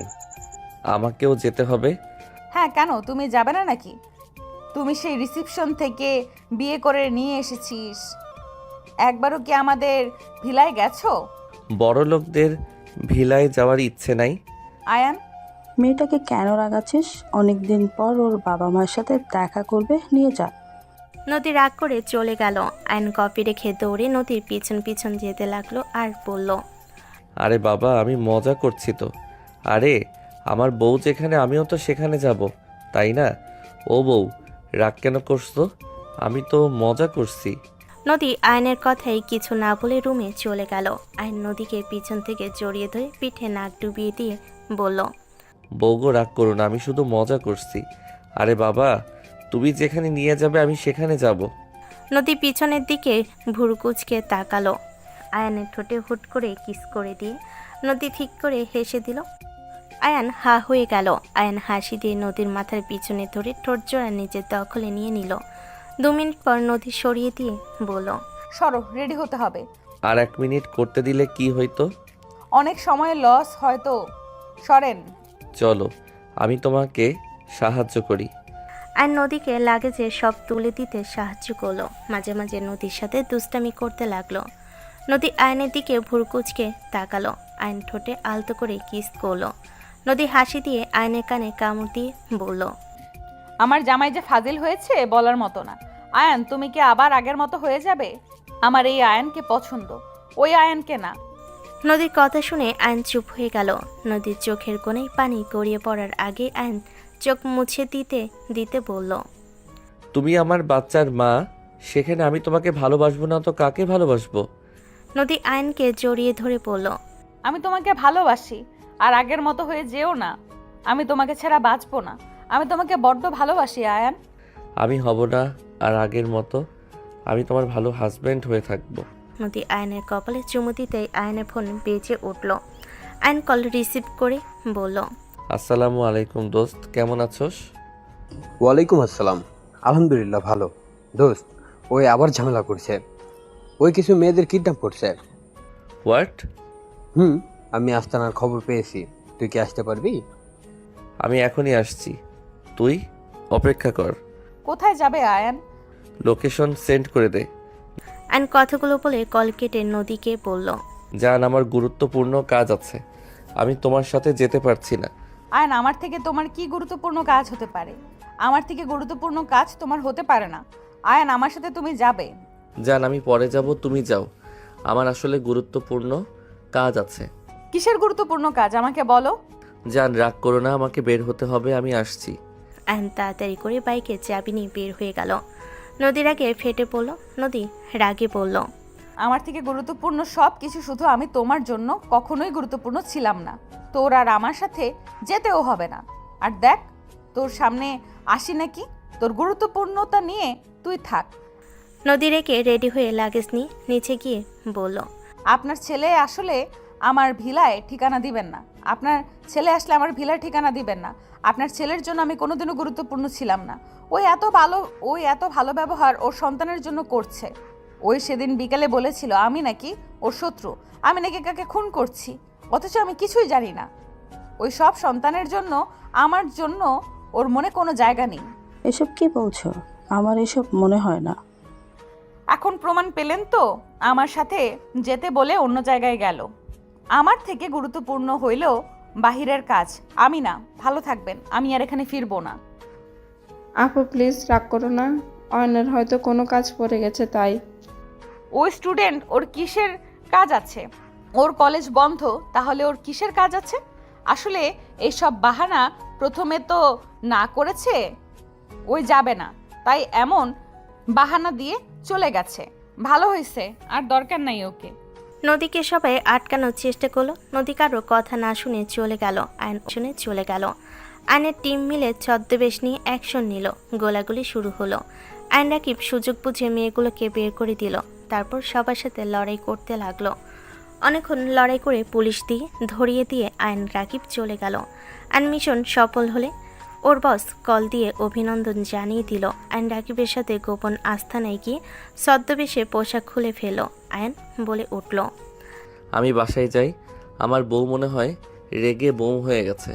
আমাকেও যেতে হবে? হ্যাঁ, কেন, তুমি যাবে না নাকি? তুমি সেই রিসেপশন থেকে বিয়ে করে নিয়ে এসেছিস। একবারও কি আমাদের ভিলায় গেছো? বড় লোকদের ভিলায় যাওয়ার ইচ্ছে নাই। আয়ান, মেয়েটাকে কেন রাগাচ্ছিস? অনেক দিন পর ওর বাবা মার সাথে দেখা করবে, নিয়ে যা। নদী রাগ করে চলে গেল। আয়ন কপি রেখে দৌড়ে নদীর পিছন পিছন যেতে লাগলো আর বলল, আরে বাবা, আমি মজা করছি তো। আরে আমার বউ যেখানে আমিও তো সেখানে যাব, তাই না? ও বউ, রাগ কেন করছো? আমি তো মজা করছি। নদী আয়নের কথাই কিছু না বলে রুমে চলে গেল। আয়ন নদীকে পিছন থেকে জড়িয়ে ধরে পিঠে নাক ডুবিয়ে দিয়ে বলল, বউগো, রাগ করো না, আমি শুধু মজা করছি। আরে বাবা, তুমি যেখানে নিয়ে যাবে আমি সেখানে যাব। নদী পিছনের দিকে ভুরকুচকে তাকালো। আয়ানের ঠোঁটে হুট করে কিস করে দিয়ে নদী ঠিক করে হেসে দিল। আয়ান হা হয়ে গেল। আয়ান হাসি দিয়ে নদীর মাথার পিছনে ধরে ঠোঁট জোড়া নিজের দখলে নিয়ে নিল। 2 মিনিট পর নদী সরিয়ে দিয়ে বলল, সরো, রেডি হতে হবে। আর 1 মিনিট করতে দিলে কি হইতো? অনেক সময় লস হয়তো। সরেন। চলো, আমি তোমাকে সাহায্য করি। আর নদীকে লাগেজে সব তুলে দিতে সাহায্য করলো। মাঝে মাঝে নদীর সাথে দুষ্টামি করতে লাগলো। নদী আয়নের দিকে ভুরকুচকে তাকালো। আয়ন ঠোঁটে আলতো করে কিস করলো। নদী হাসি দিয়ে আয়নের কানে কামড় দিয়ে বলল, আমার জামাই যে ফাজিল হয়েছে বলার মতো না। আয়ান, তুমি কি আবার আগের মতো হয়ে যাবে? আমার এই আয়ানকে পছন্দ, ওই আয়ানকে না। নদীর কথা শুনে আয়ন চুপ হয়ে গেল। নদীর চোখের কোণে পানি গড়িয়ে পড়ার আগে আয়ন চোখ মুছে দিতে দিতে বলল, তুমি আমার বাচ্চার মা, সেখানে আমি তোমাকে ভালোবাসবো না তো কাকে ভালোবাসবো? নদী আয়নকে জড়িয়ে ধরে বলল, আমি তোমাকে ভালোবাসি, আর আগের মতো হয়ে যেও না। আমি তোমাকে ছাড়া বাঁচবো না। আমি তোমাকে বড্ড ভালোবাসি আয়ান। আমি হব না আর আগের মতো। আমি তোমার ভালো হাজবেন্ড হয়ে থাকবো। নদী আয়নের কপালে চুমু দিতেই আয়নের ফোন বেজে উঠল। আয়ন কল রিসিভ করে বলল, আসসালামু আলাইকুম দোস্ত, কেমন আছোস? ওয়ালাইকুম আসসালাম। আলহামদুলিল্লাহ ভালো। দোস্ত, ওই আবার ঝামেলা করছে। ওই কিছু মেয়েদের কিডন্যাপ করছে। হোয়াট? আমি আস্তানার খবর পেয়েছি। তুই কি আসতে পারবি? আমি এখনই আসছি, তুই অপেক্ষা কর। কোথায় যাবে আয়ান? লোকেশন সেন্ড করে দে। আয়ন কথাগুলো বলে কল কেটে নদীকে বলল, জান, আমার গুরুত্বপূর্ণ কাজ আছে, আমি তোমার সাথে যেতে পারছি না। আয়ান, আমার থেকে তোমার কি গুরুত্বপূর্ণ কাজ হতে পারে? আমার থেকে গুরুত্বপূর্ণ কাজ তোমার হতে পারে না। আয়ান, আমার সাথে তুমি যাবে। জান, আমি পরে যাব, তুমি যাও। আমার আসলে গুরুত্বপূর্ণ কাজ আছে। কিসের গুরুত্বপূর্ণ কাজ আমাকে বলো। জান, রাগ করো না, আমাকে বের হতে হবে, আমি আসছি। আয়ন তাড়াতাড়ি করে বাইকে চাবি নিয়ে বের হয়ে গেল। নদীর আগে ফেটে পড়ল। নদী রাগে বলল, আমার থেকে গুরুত্বপূর্ণ সব কিছু, শুধু আমি তোমার জন্য কখনোই গুরুত্বপূর্ণ ছিলাম না। তোর আর আমার সাথে যেতেও হবে না। আর দেখ, তোর সামনে আসি নাকি, তোর গুরুত্বপূর্ণতা নিয়ে তুই থাক। নদী রেখে রেডি হয়ে লাগেজ নিয়ে নিচে গিয়ে বলল, আপনার ছেলে আসলে আমার ভিলায় ঠিকানা দিবেন না। আপনার ছেলে আসলে আমার ভিলায় ঠিকানা দিবেন না। আপনার ছেলের জন্য আমি কোনোদিনও গুরুত্বপূর্ণ ছিলাম না। ওই এত ভালো ব্যবহার ওর সন্তানের জন্য করছে। ওই সেদিন বিকেলে বলেছিল আমি নাকি ওর শত্রু, আমি নাকি কাকে খুন করছি, অথচ আমি কিছুই জানি না। ওই সব সন্তানের জন্য আমার জন্য ওর মনে কোনো জায়গা নেই। এসব কি বলছো? আমার এসব মনে হয় না। এখন প্রমাণ পেলেন তো? আমার সাথে যেতে বলে অন্য জায়গায় গেল। আমার থেকে গুরুত্বপূর্ণ হইল বাহিরের কাজ, আমি না। ভালো থাকবেন, আমি আর এখানে ফিরবো না। আপু প্লিজ রাগ করো না, অয়নের হয়তো কোনো কাজ পড়ে গেছে তাই। ওই স্টুডেন্ট, ওর কিসের কাজ আছে? ওর কলেজ বন্ধ, তাহলে ওর কিসের কাজ আছে? আসলে এইসব বাহানা প্রথমে তো না করেছে ওই যাবে না, তাই এমন বাহানা দিয়ে চলে গেছে। ভালো হয়েছে, আর দরকার নাই ওকে। নদীকে সবাই আটকানোর চেষ্টা করলো। নদী কারো কথা না শুনে চলে গেল। আয়ন শুনে চলে গেল। আয়নের টিম মিলে ছদ্মবেশ নিয়ে অ্যাকশন নিল। গোলাগুলি শুরু হলো। আয়ন রাকিব সুযোগ বুঝে মেয়েগুলোকে বের করে দিল। তারপর সবার সাথে লড়াই করতে লাগলো। অনেকক্ষণ লড়াই করে পুলিশ দিয়ে ধরিয়ে দিয়ে আয়ন রাকিব চলে গেল। আয়ন মিশন সফল হলে ওর বস কল দিয়ে অভিনন্দন জানিয়ে দিল। আয়ন রাকিবের সাথে গোপন আস্থানায় গিয়ে ছদ্মবেশে পোশাক খুলে ফেল। আয়ন বলে উঠল, আমি বাসায় যাই, আমার বউ মনে হয় রেগে বোম হয়ে গেছে।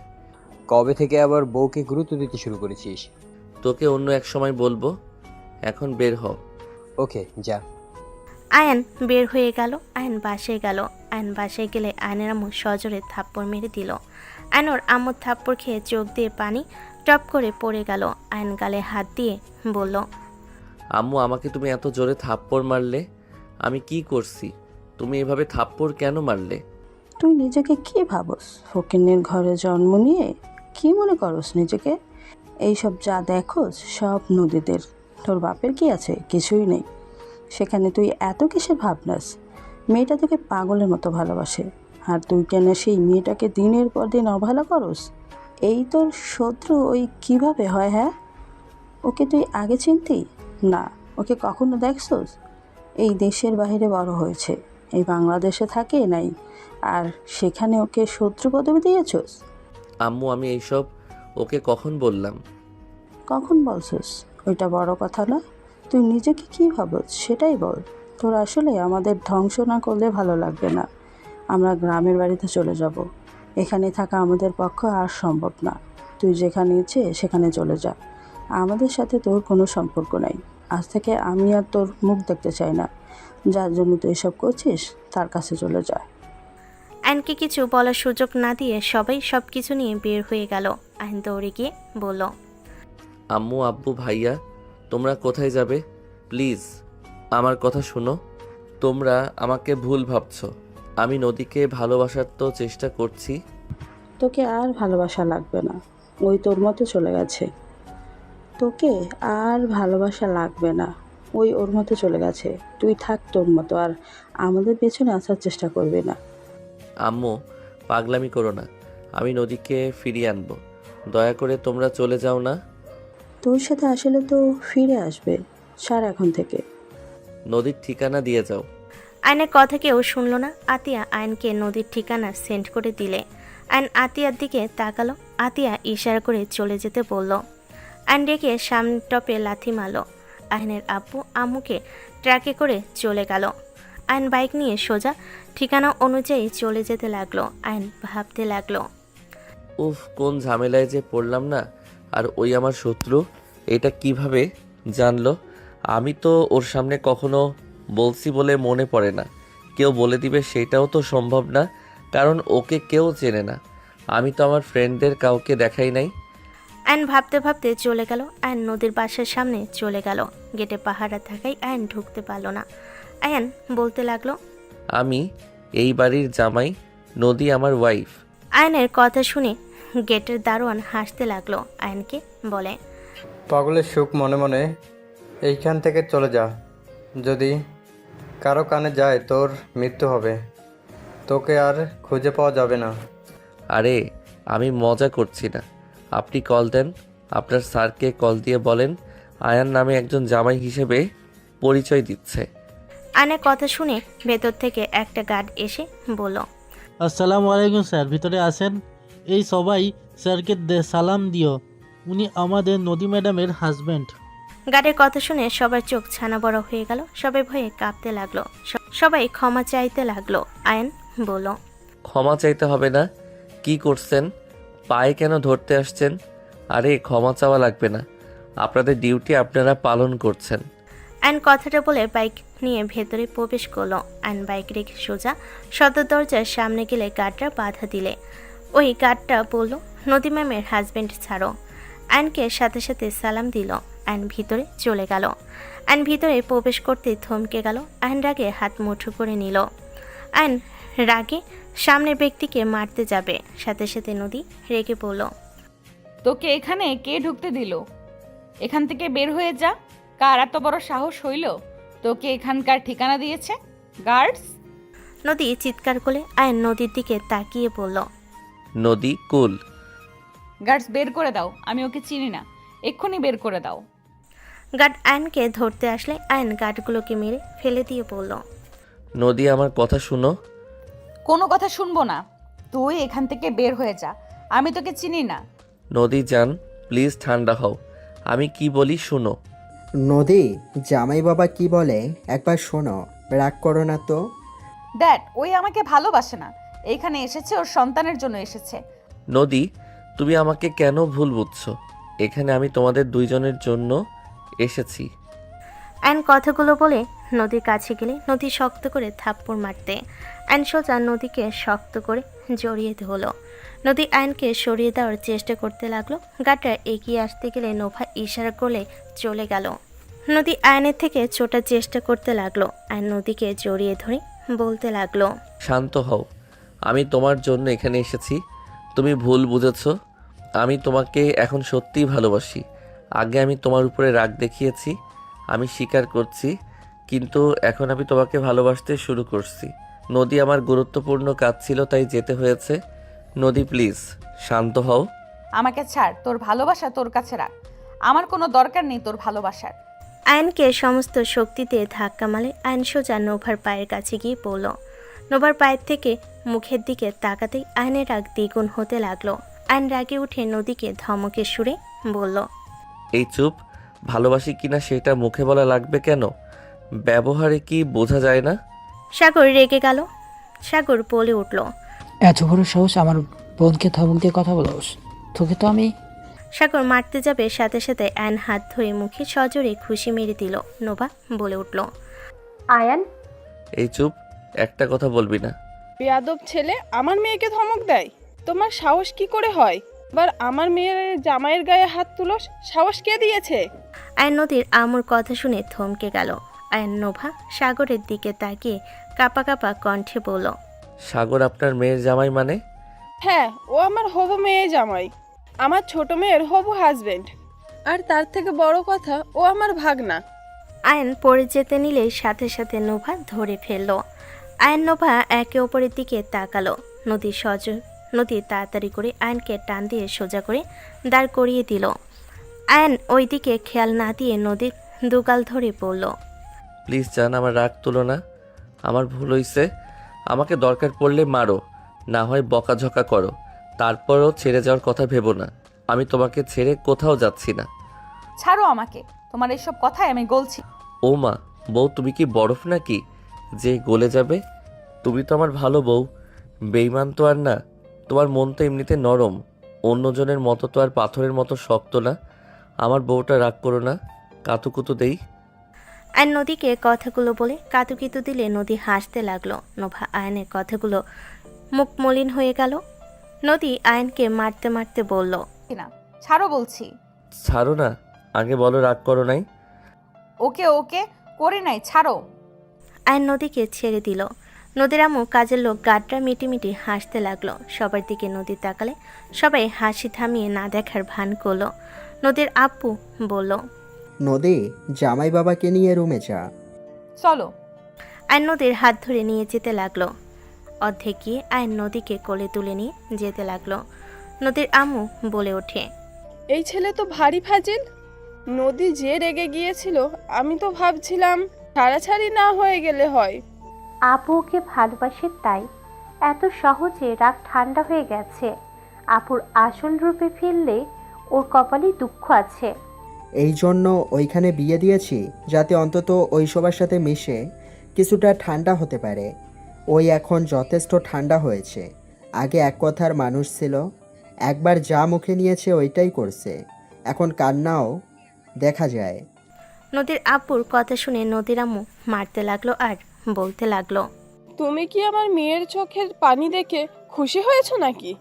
কবে থেকে আবার বউকে গুরুত্ব দিতে শুরু করেছিস? তোকে অন্য এক সময় বলবো, এখন বের হ। ওকে, যা। আয়ন বের হয়ে গেল। আয়ন বাসায় গেল। আয়ন বাসায় গেলে আয়নের আম্মু সজোরে থাপ্পড় মেরে দিল। আয়নর আম্মুর থাপ্পড় খেয়ে চোখ দিয়ে পানি টপ করে পড়ে গেল। আয়ন গালে হাত দিয়ে বলল, আম্মু, আমাকে তুমি এত জোরে থাপ্পড় মারলে? আমি কি করছি? তুমি এভাবে থাপ্পড় কেন মারলে? তুই নিজেকে কি ভাবস? ফকিন্নির ঘরে জন্ম নিয়ে কি মনে করস নিজেকে? এইসব যা দেখোস সব নদীদের। তোর বাপের কি আছে? কিছুই নেই। সেখানে তুই এত কিসের ভাবনাস? মেয়েটা তোকে পাগলের মতো ভালোবাসে, আর তুই কেন সেই মেয়েটাকে দিনের পর দিন অবহেলা করস? এই তোর শত্রু ওই কিভাবে হয়? হ্যাঁ, ওকে তুই আগে চিনতি না? ওকে কখনো দেখছস? এই দেশের বাইরে বড় হয়েছে, এই বাংলাদেশে থাকে নাই, আর সেখানে ওকে শত্রু পদবি দিয়েছস? আম্মু, আমি এইসব ওকে কখন বললাম? কখন বলছস ওইটা বড় কথা না। তুই নিজেকে কি ভাবস সেটাই বল। তোর আসলে আমাদের ধ্বংস না করলে ভালো লাগবে না। আমরা গ্রামের বাড়িতে চলে যাব। এখানে থাকা আমাদের পক্ষে আর সম্ভব না। তুই যেখানে ইচ্ছে সেখানে চলে যা। আমাদের সাথে তোর কোনো সম্পর্ক নাই। আজ থেকে আমি আর তোর মুখ দেখতে চাই না। যার জন্য তুই এসব করছিস তার কাছে চলে যা। আয়নকে কিছু বলার সুযোগ না দিয়ে সবাই সব কিছু নিয়ে বের হয়ে গেল। আয়ন দৌড়ে গিয়ে বলল, আম্মু, আব্বু, ভাইয়া, তোমরা কোথায় যাবে? প্লিজ আমার কথা শোনো। তোমরা আমাকে ভুল ভাবছো। আমি নদীকে ভালোবাসার তো চেষ্টা করছি। তোকে আর ভালোবাসা লাগবে না, ওই তোর মতো চলে গেছে। তোকে আর ভালোবাসা লাগবে না, ওই ওর মতো চলে গেছে। তুই থাক তোর মতো, আর আমাদের পেছনে আসার চেষ্টা করবি না। আম্মু, পাগলামি করো না। আমি নদীকে ফিরিয়ে আনবো। দয়া করে তোমরা চলে যাও না। তোর সাথে আসলে তো ফিরে আসবে। ছাড় এখন থেকে। নদীর ঠিকানা দিয়ে যাও। আয়নের কথা কেউ শুনল না। আতিয়া আয়নকে নদীর ঠিকানা সেন্ড করে দিলে আয়ন আতিয়ার দিকে তাকালো। আতিয়া ইশারা করে চলে যেতে বলল। আয়ন রেখে সামনে টপে লাথি মারল। আয়নের আব্বু আম্মুকে ট্রাকে করে চলে গেল। আয়ন বাইক নিয়ে সোজা ঠিকানা অনুযায়ী চলে যেতে লাগলো। আয়ন ভাবতে লাগলো, উফ, কোন ঝামেলায় যে পড়লাম না। আর ওই আমার শত্রু, এটা কিভাবে জানলো? আমি তো ওর সামনে কখনো বলছি বলে মনে পড়ে না। কেউ বলে দিবে সেটাও তো সম্ভব না, কারণ ওকে কেউ চেনে না। আমি তো আমার ফ্রেন্ডদের কাউকে দেখাই নাই। আয়ন ভাবতে ভাবতে চলে গেল। আয়ন নদীর বাসার সামনে চলে গেল। গেটে পাহারা থাকায় আয়ন ঢুকতে পারল না। আয়ন বলতে লাগলো, আমি এই বাড়ির জামাই, নদী আমার ওয়াইফ। আয়নের কথা শুনে গেটের দারোয়ান হাসতে লাগলো। আয়নকে বলে, পাগলের সুখ মনে মনে এইখান থেকে চলে যা। যদি কারো কানে যায় তোর মৃত্যু হবে। তোকে আর খুঁজে পাওয়া যাবে না। আরে, আমি মজা করছি না। আপনি কল দেন, আপনার স্যারকে কল দিয়ে বলেন আয়ান নামে একজন জামাই হিসেবে পরিচয় দিচ্ছে। আয়নের কথা শুনে ভেতর থেকে একটা গার্ড এসে বলল, আসসালামু আলাইকুম স্যার, ভিতরে আসেন। এই সবাই স্যারকে সালাম দিও, উনি আমাদের নদী ম্যাডামের হাজব্যান্ড। গার্ডের কথা শুনে সবার চোখ ছানা বড় হয়ে গেল। সবাই ভয়ে কাঁপতে লাগলো। সবাই ক্ষমা চাইতে লাগলো। আয়ন বলল, ক্ষমা চাইতে হবে না। কি করছেন? পায়ে কেন ধরতে আসছেন? আরে, ক্ষমা চাওয়া লাগবে না। আপনাদের ডিউটি আপনারা পালন করছেন। আয়ন কথাটা বলে বাইক নিয়ে ভেতরে প্রবেশ করলো। আয়ন বাইক রেখে সোজা সদর দরজার সামনে গেলে গার্ডরা বাধা দিলে ওই গার্ডটা বলল, নদী ম্যামের হাজব্যান্ড ছাড়ো। আয়নকে সাথে সাথে সালাম দিল। আয়ন ভিতরে চলে গেল। আয়ন ভিতরে প্রবেশ করতে থমকে গেল। আয়ন রাগে হাত মুঠো করে নিল। আয়ন রাগে সামনের ব্যক্তিকে মারতে যাবে, সাথে সাথে নদী রেগে বলল, তোকে এখানে কে ঢুকতে দিল? এখান থেকে বের হয়ে যা। কার এত বড় সাহস হইল তোকে এখানকার ঠিকানা দিয়েছে? গার্ডস? নদী চিৎকার করে আয়ন নদীর দিকে তাকিয়ে বলল, নদী কুল। গার্ডস বের করে দাও, আমি ওকে চিনি না, এক্ষুনি বের করে দাও। গার্ড আয়নকে ধরতে আসলে আয়ন গার্ডগুলোকে মেরে ফেলে দিয়ে বলল, নদী আমার কথা শুনো। কোনো কথা শুনবো না, তুই এখান থেকে বের হয়ে যা, আমি তোকে চিনি না। নদী যান, প্লিজ ঠান্ডা হও, আমি কি বলি শুনো। নদী, জামাই বাবা কি বলে একবার শোনো, রাগ করো না তো। দ্যাট ওই আমাকে ভালোবাসে না, এখানে এসেছে ওর সন্তানের জন্য এসেছে। নদী, তুমি আমাকে কেন ভুল বুঝছো? এখানে আমি তোমাদের দুইজনের জন্য এসেছি। আয়ন কথাগুলো বলে নদীর কাছে গেলে নদী শক্ত করে থাপ্পড় মারতে আয়ন সোজা নদীকে শক্ত করে জড়িয়ে ধরল। নদী আয়নকে সরিয়ে দেওয়ার চেষ্টা করতে লাগলো। গার্ডরা এগিয়ে আসতে গেলে নোভা ইশারা করলে চলে গেল। নদী আয়নের থেকে ছোটার চেষ্টা করতে লাগলো। আয়ন নদীকে জড়িয়ে ধরে বলতে লাগলো, শান্ত হও, আমি তোমার জন্য এখানে এসেছি। তুমি ভুল বুঝেছ, আমি তোমাকে এখন সত্যিই ভালোবাসি। আগে আমি তোমার উপরে রাগ দেখিয়েছি, আমি স্বীকার করছি, কিন্তু এখন আমি তোমাকে ভালোবাসতে শুরু করছি। নদী, আমার গুরুত্বপূর্ণ কাজ ছিল তাই যেতে হয়েছে। নদী প্লিজ শান্ত হও। আমাকে ছাড়, তোর ভালোবাসা তোর কাছে রাখ, আমার কোনো দরকার নেই তোর ভালোবাসার। আয়নকে সমস্ত শক্তি দিয়ে ধাক্কা মারে আয়ন সোজা নোভার পায়ের কাছে গিয়ে পড়ল। নোভার পায়ের থেকে মুখের দিকে তাকাতেই আয়নের রাগ দ্বিগুণ হতে লাগলো। আয়ন রাগে উঠে নদীকে ধমকে সুরে বলল, এই চুপ, ভালোবাসি কিনা সেটা মুখে বলা লাগবে কেন? ব্যবহারে কি বোঝা যায় না? সাগর রেগে গেল। সাগর বলে উঠল, এত বড় সাহস আমার বোনকে ধমক দিয়ে কথা বলোস? তোকে তো আমি। সাগর মারতে যাবে, সাথে সাথে আয়ন হাত ধরে মুখে সজোরে খুশি মেরে দিল। নোভা বলে উঠল, আয়ান, এই চুপ, একটা কথা বলবি না। বেয়াদব ছেলে আমার মেয়েকে ধমক দেয়, তোমার সাহস কি করে হয়? এবার আমার মেয়ের জামাইয়ের গায়ে হাত তুলোস, সাহস কে দিয়েছে? আয়ন নদীর আমর কথা শুনে থমকে গেল। আয়ন নোভা সাগরের দিকে তাকিয়ে কাপা কাপা কণ্ঠে বলল, সাগর আপনার মেয়ের জামাই মানে? হ্যাঁ, ও আমার হবু মেয়ে জামাই, আমার ছোট মেয়ের হবু হাজবেন্ড, আর তার থেকে বড় কথা ও আমার ভাগনা। আয়ন পড়ে যেতে নিলেই সাথে সাথে নোভা ধরে ফেলল। আয়ন নোভা একে অপরের দিকে তাকালো। নদী তাড়াতাড়ি করে আয়নকে টান দিয়ে সোজা করে দাঁড় করিয়ে দিল। আয়ন ওই দিকে খেয়াল না দিয়ে নদীর দুগাল ধরে পড়ল, প্লিজ জান, আমার রাগ তুলো না, আমার ভুল হয়েছে। আমাকে দরকার পড়লে মারো, না হয় বকাঝকা করো, তারপরও ছেড়ে যাওয়ার কথা ভেবো না। আমি তোমাকে ছেড়ে কোথাও যাচ্ছি না। ছাড়ো আমাকে, তোমার এসব কথায় আমি গলছি। ও মা, বউ তুমি কি বরফ নাকি যে গলে যাবে? তুমি তো আমার ভালো বউ, বেইমান তো আর না। তোমার মন তো এমনিতে নরম, অন্যজনের মতো তো আর পাথরের মতো শক্ত না। আমার বউটা রাগ করো না, কাতুকুতু দেই। আয়ন নদীকে কথাগুলো বলে কাতুকিতু দিলে নদী হাসতে লাগলো। নোভা আয়নের কথাগুলো মুখ মলিন হয়ে গেল। নদী আয়নকে মারতে মারতে বলল, না, ছাড়ো বলছি। ছাড়ো না, আগে বলো রাগ করো নাই। ওকে ওকে করে নাই, ছাড়ো। আয়ন নদীকে ছেড়ে দিল। নদীর আম্মু কাজের লোক গাড্ডা মিটিমিটি হাসতে লাগলো। সবার দিকে নদী তাকালে সবাই হাসি থামিয়ে না দেখার ভান করলো। নদীর আব্বু বলল, নদী, জামাই বাবাকে নিয়ে রুমে যা। চলো। আয়ন নদীর হাত ধরে নিয়ে যেতে লাগলো। অর্ধেক গিয়ে আয়ন নদীকে কোলে তুলে নিয়ে যেতে লাগলো। নদীর আম্মু বলে ওঠে, এই ছেলে তো ভারী ফাজিল। নদী যে রেগে গিয়েছিল, আমি তো ভাবছিলাম ছাড়াছাড়ি না হয়ে গেলে হয়। আপু ওকে ভালোবাসে তাই এত সহজে রাগ ঠান্ডা হয়ে গেছে। আপুর আসল রূপে ফিরলে ওর কপালে দুঃখ আছে। এই জন্য ওইখানে বিয়ে দিয়েছি, যাতে অন্তত ওই সবার সাথে মিশে কিছুটা ঠান্ডা হতে পারে। ওই এখন যথেষ্ট ঠান্ডা হয়েছে। আগে এক কথার মানুষ ছিল, একবার যা মুখে নিয়েছে ওইটাই করছে। এখন কান্নাও দেখা যায়। নদীর আব্বুর কথা শুনে নদীর আম্মু মারতে লাগলো আর বলতে লাগলো, তুমি কি আমার মেয়ের চোখের পানি দেখে খুশি হয়েছো নাকি?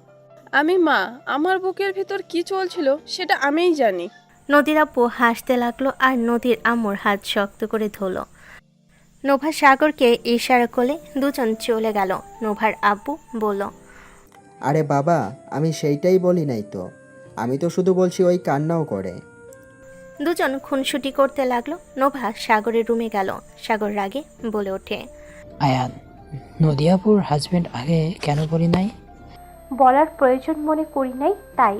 আমি মা, আমার বুকের ভিতর কি চলছিল সেটা আমিই জানি। নদীর আব্বু হাসতে লাগলো আর নদীর আম্মুর হাত শক্ত করে ধরল। নোভা সাগরকে ইশারা করলে দুজন চলে গেল। নোভার আব্বু বলল, আরে বাবা, আমি সেইটাই বলি নাই তো। আমি তো শুধু বলছি ওই কান্নাও করে। দুজন খুনসুটি করতে লাগলো। নোভা সাগরের রুমে গেল। সাগর রাগে বলে ওঠে, আয়ান, নদিয়াপুর হাজবেন্ড আগে কেন বলি নাই? বলার প্রয়োজন মনে করি নাই তাই।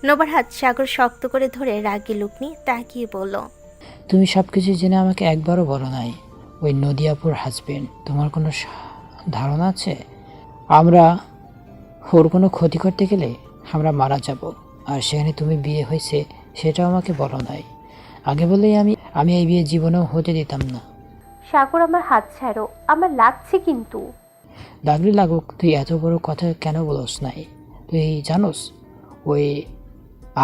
নোভার হাত সাগর শক্ত করে ধরে রাগি লুক নিয়ে তাকিয়ে বলল, তুমি সব কিছু জেনে আমাকে একবারও বলো নাই ওই নদিয়াপুর হাজবেন্ড তোমার কোনো ধারণা আছে আমরা ওর কোনো ক্ষতি করতে গেলে আমরা মারা যাব? আর সেখানে তুমি বিয়ে হয়েছে সেটাও আমাকে বলো নাই। আগে বললেই আমি এই বিয়ে জীবনেও হতে দিতাম না। সাগর আমার হাত ছাড়ো, আমার লাগছে কিন্তু। লাগলে লাগুক, তুই এত বড় কথা কেন বলস নাই? তুই জানোস ওই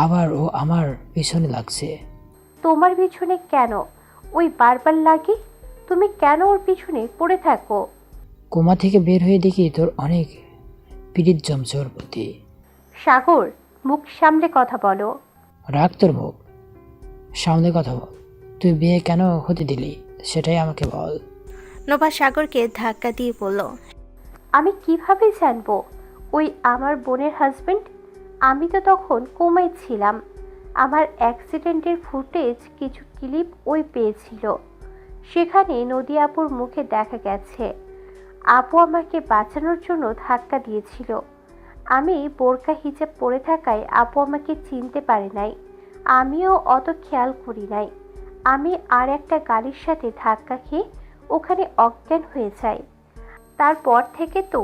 আবার ও আমার পিছনে লাগছে। তোমার পিছনে কেন? ওই বারবার লাগে, তুমি কেন ওর পিছনে পড়ে থাকো? কোমা থেকে বের হয়ে দেখি তোর অনেক পীড়িত জমছে ওর প্রতি। সাগর, মুখ সামলে কথা বলো। রাখ তোর মুখ, সামনে কথা বল। তুই বিয়ে কেন হতে দিলি সেটাই আমাকে বল। নোভা সাগরকে ধাক্কা দিয়ে বলল, আমি কিভাবে জানবো ওই আমার বোনের হাজবেন্ড? আমি তো তখন কোমায় ছিলাম। আমার অ্যাক্সিডেন্টের ফুটেজ কিছু ক্লিপ ওই পেয়েছিল, সেখানে নদী আপুর মুখে দেখা গেছে আপু আমাকে বাঁচানোর জন্য ধাক্কা দিয়েছিল। আমি বোরকা হিজাব পরে থাকায় আপু আমাকে চিনতে পারে নাই, আমিও অত খেয়াল করি নাই। আমি আর একটা গাড়ির সাথে ধাক্কা খেয়ে ওখানে অজ্ঞান হয়ে যাই। তারপর থেকে তো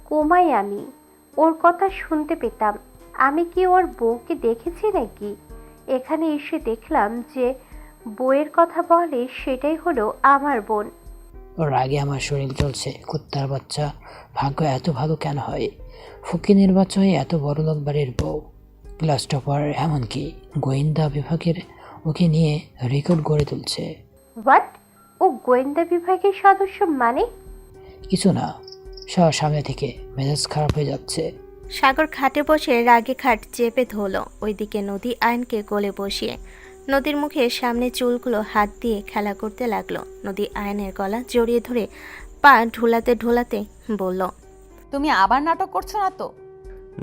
কোমায় আমি। ওর কথা শুনতে পেতাম। আমি কি ওর বউকে দেখেছি নাকি? এখানে এসে দেখলাম যে বউয়ের কথা বলে সেটাই হলো আমার বোন। ওর আগে আমার শরীর চলছে। কুত্তার বাচ্চা, ভাগ্য এত ভালো কেন হয়? ফকিনের বাচ্চা হয়ে এত বড় লোক বাড়ির বউ, ক্লাস টপার, এমনকি গোয়েন্দা বিভাগের ওকে নিয়ে রেকর্ড গড়ে তুলছে। হোয়াট? ও গোয়েন্দা বিভাগের সদস্য মানে? কিছু না, সব সামনে থেকে মেজাজ খারাপ হয়ে যাচ্ছে। সাগর খাটে বসে রাগে খাট চেপে ধরল। ওইদিকে নদী আয়নকে কোলে বসিয়ে নদীর মুখে সামনে চুলগুলো হাত দিয়ে খেলা করতে লাগলো। নদী আয়নের গলা জড়িয়ে ধরে পা ঢোলাতে ঢোলাতে বলল, তুমি আবার নাটক করছো না তো?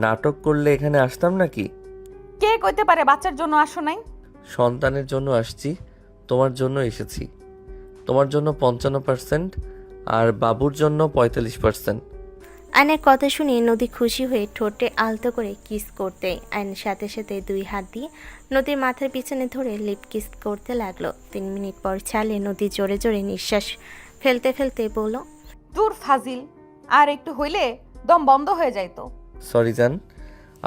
নাটক করলে এখানে আসতাম নাকি? কে কইতে পারে বাচ্চার জন্য আসো নাই? সন্তানের জন্য আসছি, তোমার জন্য এসেছি। তোমার জন্য 55% আর বাবুর জন্য 45%। আয়নের কথা শুনে নদী খুশি হয়ে ঠোঁটে আলতো করে কিস করতে আয়নের সাথে সাথে দুই হাত দিয়ে নদীর মাথার পিছনে ধরে লিপ কিস করতে লাগলো। 3 মিনিট পর ছালে নদী জোরে জোরে নিঃশ্বাস ফেলতে ফেলতে বলল, দূর ফাজিল, আর একটু হইলে দম বন্ধ হয়ে যাইতো। সরি জান,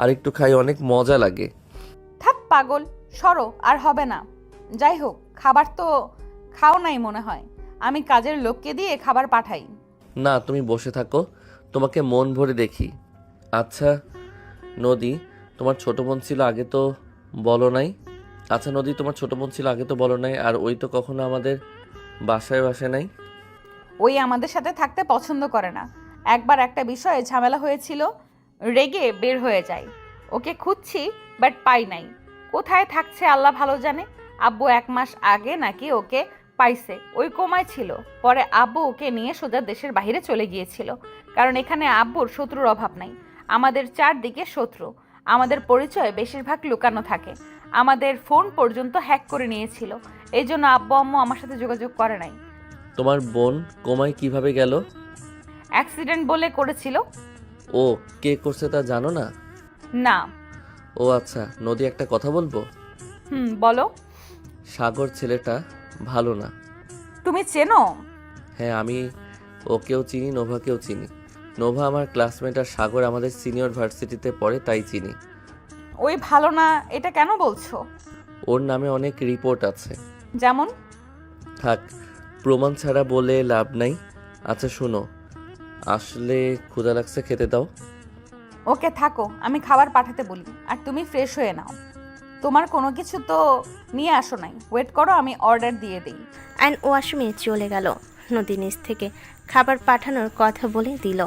আর একটু খাই, অনেক মজা লাগে। থাক পাগল, সরো, আর হবে না। যাই হোক, খাবার তো খাও নাই মনে হয়। আমি কাজের লোককে দিয়ে খাবার পাঠাই। না, তুমি বসে থাকো, তোমাকে মন ভরে দেখি। আচ্ছা নদী, তোমার ছোট বোন ছিল আগে তো বলো নাই? আর ওই তো কখনো আমাদের বাসায় নাই। ওই আমাদের সাথে থাকতে পছন্দ করে না। একবার একটা বিষয়ে ঝামেলা হয়েছিল, রেগে বের হয়ে যায়। ওকে খুঁজছি, বাট পাই নাই। কোথায় থাকছে আল্লাহ ভালো জানে। আব্বু 1 মাস আগে নাকি ওকে পাইছে। ওই কোমায় ছিল। পরে আব্বু ওকে নিয়ে সোজা দেশের বাইরে চলে গিয়েছিল, কারণ এখানে আব্বুর শত্রুর অভাব নাই। আমাদের চারদিকে শত্রু। আমাদের পরিচয় বেশিরভাগ লুকানো থাকে। আমাদের ফোন পর্যন্ত হ্যাক করে নিয়েছিল। এই জন্য আব্বু আম্মু আমার সাথে যোগাযোগ করে নাই। তোমার বোন কোমায় কিভাবে গেল? অ্যাক্সিডেন্ট বলে করেছিল। ও কে করছে তা জানো না? না। ও আচ্ছা, নদী একটা কথা বলবো? বলো। সাগর ছেলেটা ভালো না। তুমি চেনো? হ্যাঁ, আমি ওকেও চিনি, নোভাকেও চিনি। নোভা আমার ক্লাসমেট আর সাগর আমাদের সিনিয়র ভার্সিটিতে পড়ে, তাই চিনি। ওই ভালো না এটা কেন বলছো? ওর নামে অনেক রিপোর্ট আছে। যেমন? থাক, প্রমাণ ছাড়া বলে লাভ নাই। আচ্ছা শোনো, আসলে ক্ষুধা লাগছে, খেতে দাও। ওকে থাকো, আমি খাবার পাঠাতে বলি। আর তুমি ফ্রেশ হয়ে নাও। তোমার কোনো কিছু তো নিয়ে আসো নাই। ওয়েট করো, আমি অর্ডার দিয়ে দিই। আয়ন ওয়াশরুমে চলে গেল। নদী নিচ থেকে খাবার পাঠানোর কথা বলে দিল,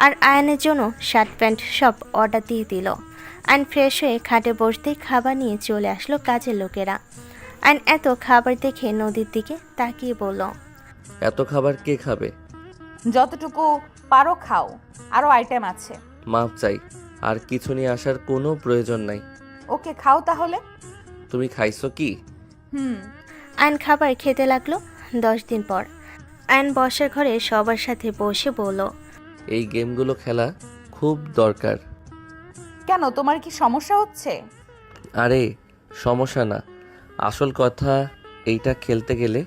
আর আয়নের জন্য শার্ট প্যান্ট সব অর্ডার দিয়ে দিল। আয়ন ফ্রেশ হয়ে খাটে বসতেই খাবার নিয়ে চলে আসলো কাজের লোকেরা। আয়ন এত খাবার দেখে নদীর দিকে তাকিয়ে বলল, এত খাবার কে খাবে? যতটুকু পারো খাও, আরও আইটেম আছে। মাপ চাই, আর কিছু নিয়ে আসার কোনো প্রয়োজন নাই। ওকে, খাও তাহলে। তুমি খাইছো কি? আয়ন খাবার খেতে লাগলো। 10 দিন পর আয়ন বসার ঘরে সবার সাথে বসে বলল, এই গেমগুলো খেলা খুব দরকার। কেন, তোমার কি সমস্যা হচ্ছে? আরে সমস্যা না, আসল কথা এইটা খেলতে গেলে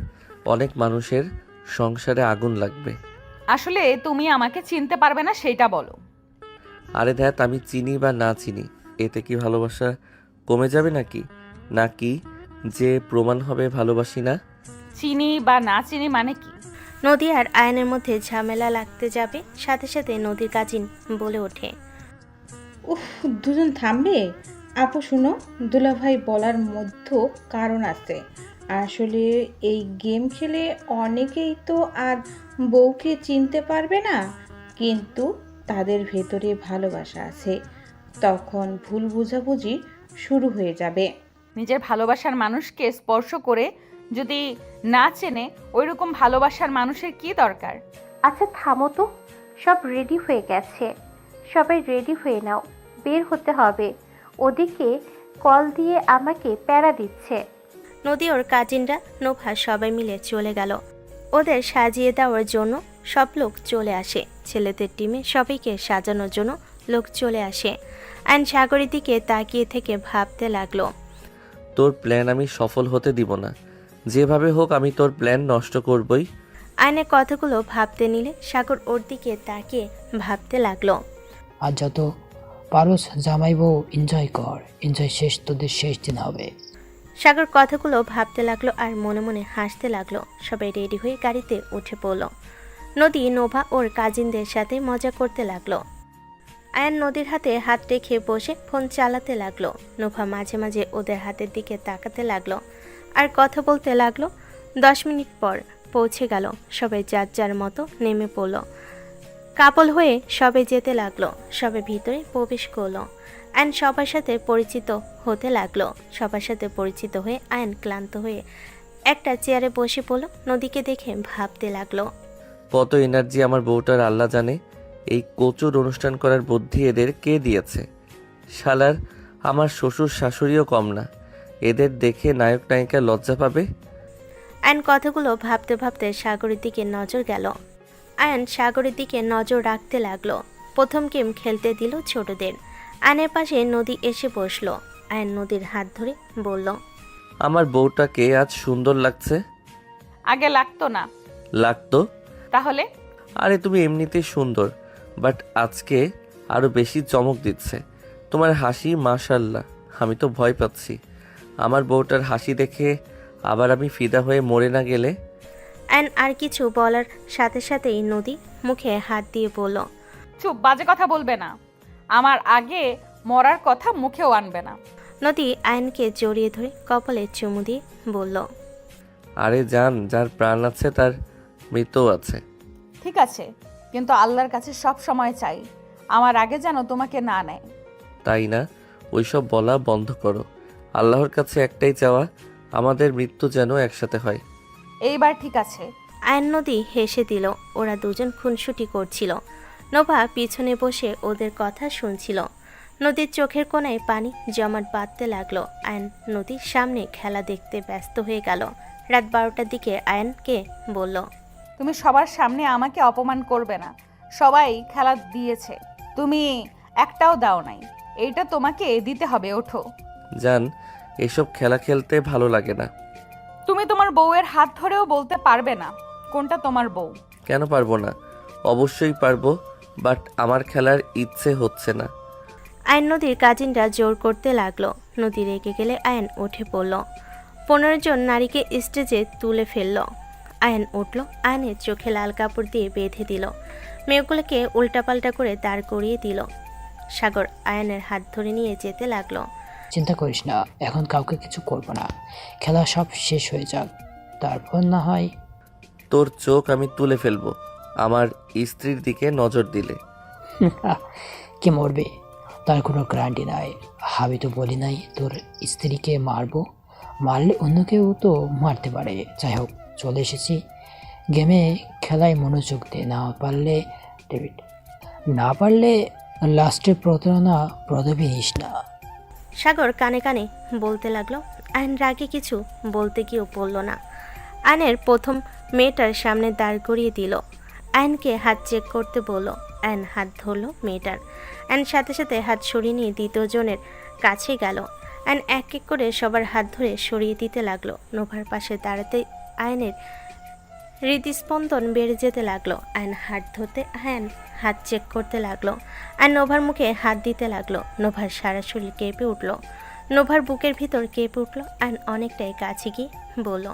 অনেক মানুষের সংসারে আগুন লাগবে। আসলে তুমি আমাকে চিনতে পারবে না সেটা বলো। আরে ধ্যাত, আমি চিনি বা না চিনি এতে কি ভালোবাসা কমে যাবে নাকি? নাকি যে প্রমাণ হবে ভালোবাসি না? চিনি বা না চিনি মানে কি? নদী আর আয়নের মধ্যে ঝামেলা লাগতে যাবে, সাথে সাথে নদীর কাজিন বলে ওঠে, উফ, দুজন থামবে? আপু শুনো, দুলাভাই বলার মধ্যে কারণ আছে। আসলে এই গেম খেলে অনেকেই তো আর বউকে চিনতে পারবে না, কিন্তু তাদের ভেতরে ভালোবাসা আছে। তখন ভুল বোঝাবুঝি শুরু হয়ে যাবে। নিজের ভালোবাসার মানুষকে স্পর্শ করে যদি না চেনে, ওইরকম ভালোবাসার মানুষের কি দরকার? আচ্ছা থামো তো, সব রেডি হয়ে গেছে, সবাই রেডি হয়ে নাও, বের হতে হবে। ওদিকে কল দিয়ে আমাকে প্যারা দিচ্ছে। নদী ওর কাজিনরা নোভা সবাই মিলে চলে গেল। ওদের সাজিয়ে দেওয়ার জন্য সব লোক চলে আসে। ছেলেদের টিমে সবাইকে সাজানোর জন্য লোক চলে আসে। আয়ন সাগরের দিকে তাকিয়ে থেকে ভাবতে লাগলো, তোর প্ল্যান আমি সফল হতে দিব না। যেভাবে হোক আমি তোর প্ল্যান নষ্ট করবই। আয়নের কথাগুলো ভাবতে নিলে সাগর ওর দিকে তাকিয়ে ভাবতে লাগলো, আর যত পারোস জামাই বউ এনজয় কর, এনজয় শেষ তোদের শেষ দিন হবে। সাগর কথাগুলো ভাবতে লাগলো আর মনে মনে হাসতে লাগলো। সবাই রেডি হয়ে গাড়িতে উঠে পড়ল। নদী নোভা ওর কাজিনদের সাথে মজা করতে লাগলো। আয়ান নদীর হাতে হাত রেখে বসে ফোন চালাতে লাগলো। নোভা মাঝে মাঝে ওদের হাতের দিকে তাকাতে লাগলো আর কথা বলতে লাগলো। 10 মিনিট পর পৌঁছে গেল। সবাই যার যার মতো নেমে পড়ল। কাপল হয়ে সবাই যেতে লাগলো। সবাই ভিতরে প্রবেশ করলো। আয়ন সবার সাথে পরিচিত হতে লাগলো। সবার সাথে পরিচিত হয়ে আয়ন ক্লান্ত হয়ে একটা চেয়ারে বসে পড়ল। নদীকে দেখে ভাবতে লাগলো, কত এনার্জি আমার বউটার আল্লাহ জানে। এই কচুর অনুষ্ঠান করার বুদ্ধি এদের কে দিয়েছে? শালার আমার শ্বশুর শাশুড়িও কম না, এদের দেখে নায়ক নায়িকা লজ্জা পাবে। আয়ন কথাগুলো ভাবতে ভাবতে সাগরের দিকে নজর গেল। আয়ন সাগরের দিকে নজর রাখতে লাগলো। প্রথম গেম খেলতে দিল ছোটদের। আয়নের পাশে নদী এসে বসলো। আয়ন নদীর হাত ধরে বলল, আমার বউটাকে আজ সুন্দর লাগছে। আগে লাগতো না। লাগতো? তাহলে? আরে তুমি এমনিতেই সুন্দর, বাট আজকে আরো বেশি চমক দিচ্ছে তোমার হাসি। মাশাল্লাহ, আমি তো ভয় পাচ্ছি আমার বউটার হাসি দেখে আবার আমি ফিদা হয়ে মরে না গেলে। আয়ন আর কিছু বলার সাথে সাথেই নদী মুখে হাত দিয়ে বলল, চুপ, বাজে কথা বলবে না। আমার আগে মরার কথা মুখেও আনবে না। নদী আয়নকে জড়িয়ে ধরে কপালে চুমু দিয়ে বলল, আরে জান, যার প্রাণ আছে তার মৃত্যু আছে। ঠিক আছে, কিন্তু আল্লাহর কাছে সব সময় চাই আমার আগে যেন তোমাকে না নেয়। তাই না? ওইসব বলা বন্ধ করো। আল্লাহর কাছে একটাই চাওয়া, আমাদের মৃত্যু যেন একসাথে হয়। এইবার ঠিক আছে। আয়ন নদী হেসে দিল। ওরা দুজন খুনসুটি করছিল। নোভা পিছনে বসে ওদের কথা শুনছিল। নদীর চোখের কোণায় পানি জমাট বাঁধতে লাগলো। আয়ন নদীর সামনে খেলা দেখতে ব্যস্ত হয়ে গেল। রাত 12টার দিকে আয়নকে বলল, তুমি সবার সামনে আমাকে অপমান করবে না। সবাই খেলা দিয়েছে, তুমি একটাও দাও নাই। এইটা তোমাকে দিতে হবে, ওঠো। জান, এসব খেলা খেলতে ভালো লাগে না। তুমি তোমার বউয়ের হাত ধরেও বলতে পারবে না কোনটা তোমার বউ। কেন পারবো না? অবশ্যই পারবো, বাট আমার খেলার ইচ্ছে হচ্ছে না। আয়ন নদীর কাজিনরা জোর করতে লাগলো। নদী রেগে গেলে আয়ন উঠে পড়ল। 15 জন নারীকে স্টেজে তুলে ফেলল। আয়ন উঠল। আয়নের চোখে লাল কাপড় দিয়ে বেঁধে দিল। মেয়েগুলোকে উল্টাপাল্টা করে দাঁড় করিয়ে দিল। সাগর আয়নের হাত ধরে নিয়ে যেতে লাগলো। চিন্তা করিস না, এখন কাউকে কিছু করবো না, খেলা সব শেষ হয়ে যাক, তারপর না হয়। তোর চোখ আমি তুলে ফেলবো আমার স্ত্রীর দিকে নজর দিলে। কে মরবে তার কোনো গ্যারান্টি নাই। আমি তো বলি নাই তোর স্ত্রীকে মারবো, মারলে অন্য কেউ তো মারতে পারে। যাই হোক, চলে এসেছি, গেমে খেলায় মনোযোগ দে, না পারলে লাস্টে প্রতারণা প্রদবি নিস না। সাগর কানে কানে বলতে লাগলো। আয়ন রাগে কিছু বলতে গিয়েও বলল না। আয়নের প্রথম মেয়েটার সামনে দাঁড় করিয়ে দিল। আয়নকে হাত চেক করতে বলল। আয়ন হাত ধরলো মেয়েটার। আয়ন সাথে সাথে হাত সরিয়ে নিয়ে দ্বিতীয় জনের কাছে গেল। আয়ন এক এক করে সবার হাত ধরে সরিয়ে দিতে লাগলো। নোভার পাশে দাঁড়াতে আয়নের হৃদস্পন্দন বেড়ে যেতে লাগলো। আয়ন হাত ধরতে আয়ন হাত চেক করতে লাগলো। আর নোভার মুখে হাত দিতে লাগলো। নোভার সারা শরীর কেঁপে উঠল। নোভার বুকের ভিতর কেঁপে উঠল। আয়ন অনেকটাই কাছে গিয়ে বলল,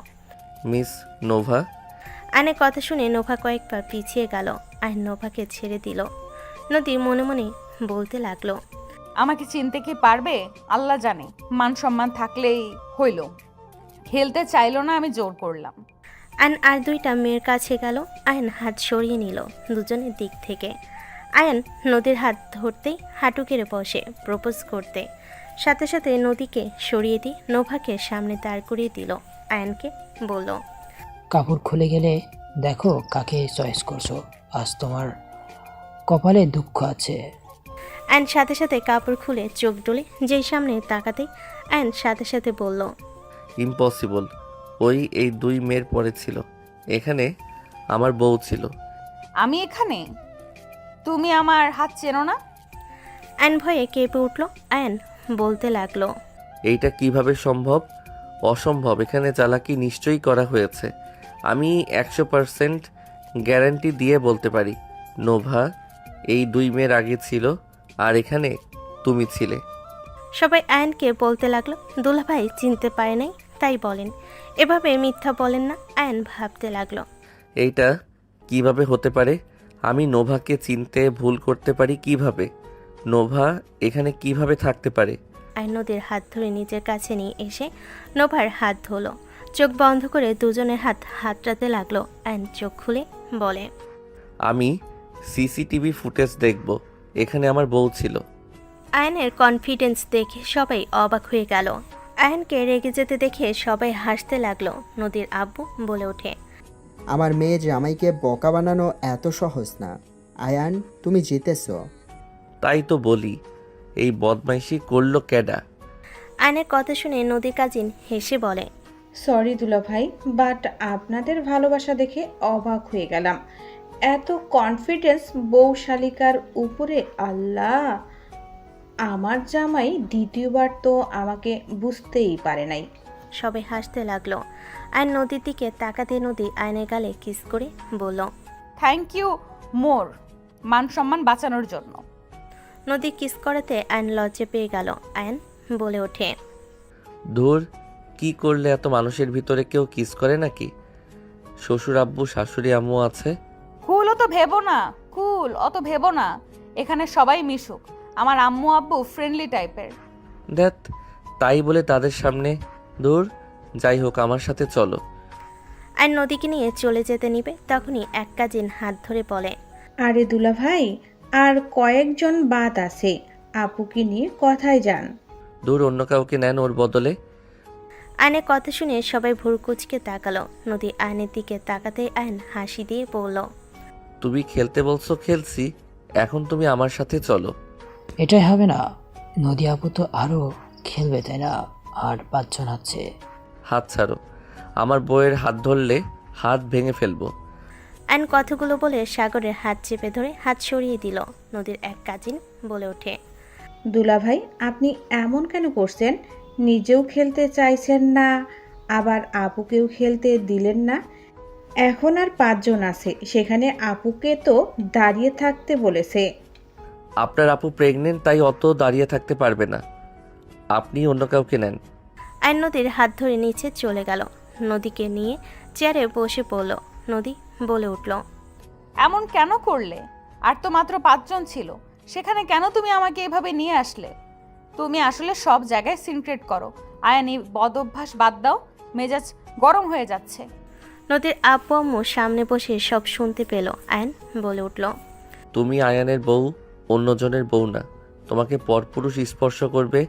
মিস নোভা। আয়নের কথা শুনে নোভা কয়েকবার পিছিয়ে গেল। আয়ন নোভাকে ছেড়ে দিল। নদী মনে মনে বলতে লাগলো, আমাকে চিনতে কি পারবে আল্লাহ জানে। মান সম্মান থাকলেই হইল। খেলতে চাইলো না, আমি জোর করলাম। আয়ন আর দুইটা মেয়ের কাছে গেল। আয়ন হাত সরিয়ে নিল দুজনের দিক থেকে। আয়ন নদীর হাত ধরতেই হাঁটু কেড়ে বসে প্রপোজ করতে। সাথে সাথে নদীকে সরিয়ে দিয়ে নোভাকে সামনে দাঁড় করিয়ে দিল। আয়নকে বলল, কাপড় খুলে গেলে দেখো কাকে চয়েস করছো। আজ তোমার কপালে দুঃখ আছে। আয়ন সাথে সাথে কাপড় খুলে চোখ ডলে যেই সামনে তাকাতেই আয়ন সাথে সাথে বলল, ইম্পসিবল। ওই এই 2 মেয়ের পরে ছিল। এখানে আমার বউ ছিল। আমি এখানে? তুমি আমার হাত চেনো না? আয়ন ভয়ে কেঁপে উঠল। আয়ন বলতে লাগলো, এইটা কিভাবে সম্ভব? অসম্ভব। এখানে চালাকি নিশ্চয়ই করা হয়েছে। আমি 100% গ্যারান্টি দিয়ে বলতে পারি নোভা এই 2 মেয়ের আগে ছিল, আর এখানে তুমি ছিলে। সবাই আয়নকে বলতে লাগলো, দুলাভাই চিনতে পারে নাই তাই বলেন, এভাবে মিথ্যা বলেন না। আয়ন ভাবতে লাগলো, এইটা কিভাবে হতে পারে? আমি নোভাকে চিনতে ভুল করতে পারি কিভাবে? নোভা এখানে কিভাবে থাকতে পারে? আয়ন নদীর হাত ধরে নিজের কাছে নিয়ে এসে নোভার হাত ধরলো। চোখ বন্ধ করে দুজনের হাত হাতড়াতে লাগলো। আয়ন চোখ খুলে বলে, আমি সিসিটিভি ফুটেজ দেখব। এখানে আমার বউ ছিল। আয়নের কনফিডেন্স দেখে সবাই অবাক হয়ে গেল। আয়নকে রেগে যেতে দেখে সবাই হাসতে লাগলো। নদীর আব্বু বলে ওঠে, আমার মেয়ে জামাইকে বোকা বানানো এত সহজ না। আয়ান, তুমি জিতেছো। তাই তো বলি, এই বদমাইশি করলো ক্যাডা? আয়নের কথা শুনে নদীর কাজিন হেসে বলে, সরি দুলাভাই, বাট আপনাদের ভালোবাসা দেখে অবাক হয়ে গেলাম। এত কনফিডেন্স বউ শালিকার উপরে। আল্লাহ, আমার জামাই দ্বিতীয়বার তো আমাকে বুঝতেই পারে নাই। সবাই হাসতে লাগলো। আয়ন নদীর দিকে তাকাতে নদী আয়নের গালে কিস করে বলল, থ্যাংক ইউ মোর, মান সম্মান বাঁচানোর জন্য। নদী কিস করাতে আয়ন লজ্জা পেয়ে গেল। আয়ন বলে ওঠে, ধুর, কি করলে? এত মানুষের ভিতরে কেউ কিস করে নাকি? শ্বশুর আব্বু শাশুড়ি আম্মু আছে। কুল অত ভেবো না, কুল অত ভেবো না। এখানে সবাই মিশুক। আমার আম্মু আব্বু ফ্রেন্ডলি টাইপের। দেখ, তাই বলে তাদের সামনে। দূর, যাই হোক, আমার সাথে চলো। আয়ন নদীকে নিয়ে চলে যেতে নিবে তখনই এক কাজিন হাত ধরে বলে, আরে দুলাভাই, আর কয়েকজন বাদ আছে, আপুকে নিয়ে কথায় যান। দূর, অন্য কাউকে নেন ওর বদলে। আয়নের কথা শুনে সবাই ভুরকুচকে তাকালো। নদী আয়নের দিকে তাকাতেই আয়ন হাসি দিয়ে বলল, তুমি খেলতে বলছো, খেলছি। এখন তুমি আমার সাথে চলো। এটাই হবে না। নদী আপু তো আরও খেলবে, তাই না? আর 5 জন আছে। হাত ছাড়ো। আমার বউয়ের হাত ধরলে হাত ভেঙে ফেলবো। আয়ন কথাগুলো বলে সাগরের হাত চেপে ধরে হাত সরিয়ে দিল। নদীর এক কাজিন বলে ওঠে, দুলাভাই, আপনি এমন কেন করছেন? নিজেও খেলতে চাইছেন না, আবার আপুকেও খেলতে দিলেন না। এখন আর 5 জন আছে, সেখানে আপুকে তো দাঁড়িয়ে থাকতে বলেছে। আপনার আপু প্রেগনেন্ট, তাই অত দাঁড়িয়ে থাকতে পারবে না। আপনি অন্য কাউকে নেন। আয়ন নদীর হাত ধরে নিচে চলে গেল। নদীকে নিয়ে চেয়ারে বসে পড়ল। নদী বলে উঠল, এমন কেন করলে? আর তো মাত্র 5 জন ছিল, সেখানে কেন তুমি আমাকে এভাবে নিয়ে আসলে? তুমি আসলে সব জায়গায় সিনক্রেট করো। আয়ান, এই বদ অভ্যাস বাদ দাও, মেজাজ গরম হয়ে যাচ্ছে। নদীর আব্বু আম্মু সামনে বসে সব শুনতে পেল। আয়ন বলে উঠল, তুমি আয়ানের বউ, অন্যজনের বউ না। তোমাকে পরপুরুষ স্পর্শ করবে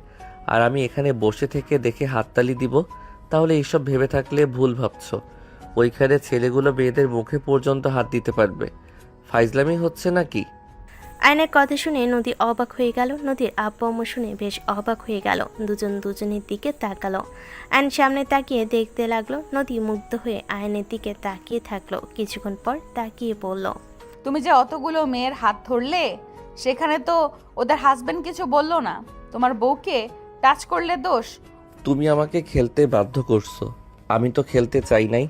আর আমি এখানে বসে থেকে দেখে হাততালি দিব? তাহলে এইসব ভেবে থাকলে ভুল ভাবছো। ওইখানে ছেলেগুলো মেয়েদের মুখে পর্যন্ত হাত দিতে পারবে। ফাইজলামি হচ্ছে নাকি? আয়নের কথা শুনে নদী অবাক হয়ে গেল। নদীর আব্বু আম্মু শুনে বেশ অবাক হয়ে গেল। দুজন দুজনের দিকে তাকালো। আয়ন সামনে তাকিয়ে দেখতে লাগলো। নদী মুগ্ধ হয়ে আয়নের দিকে তাকিয়ে থাকলো। কিছুক্ষণ পর তাকিয়ে বলল, তুমি যে অতগুলো মেয়ের হাত ধরলে, সেখানে তো ওদের হাজবেন্ড কিছু বললো না? তোমার বউকে টাচ করলে দোষ? তুমি আমাকে খেলতে বাধ্য করছো। আমি তো খেলতে চাই নাই।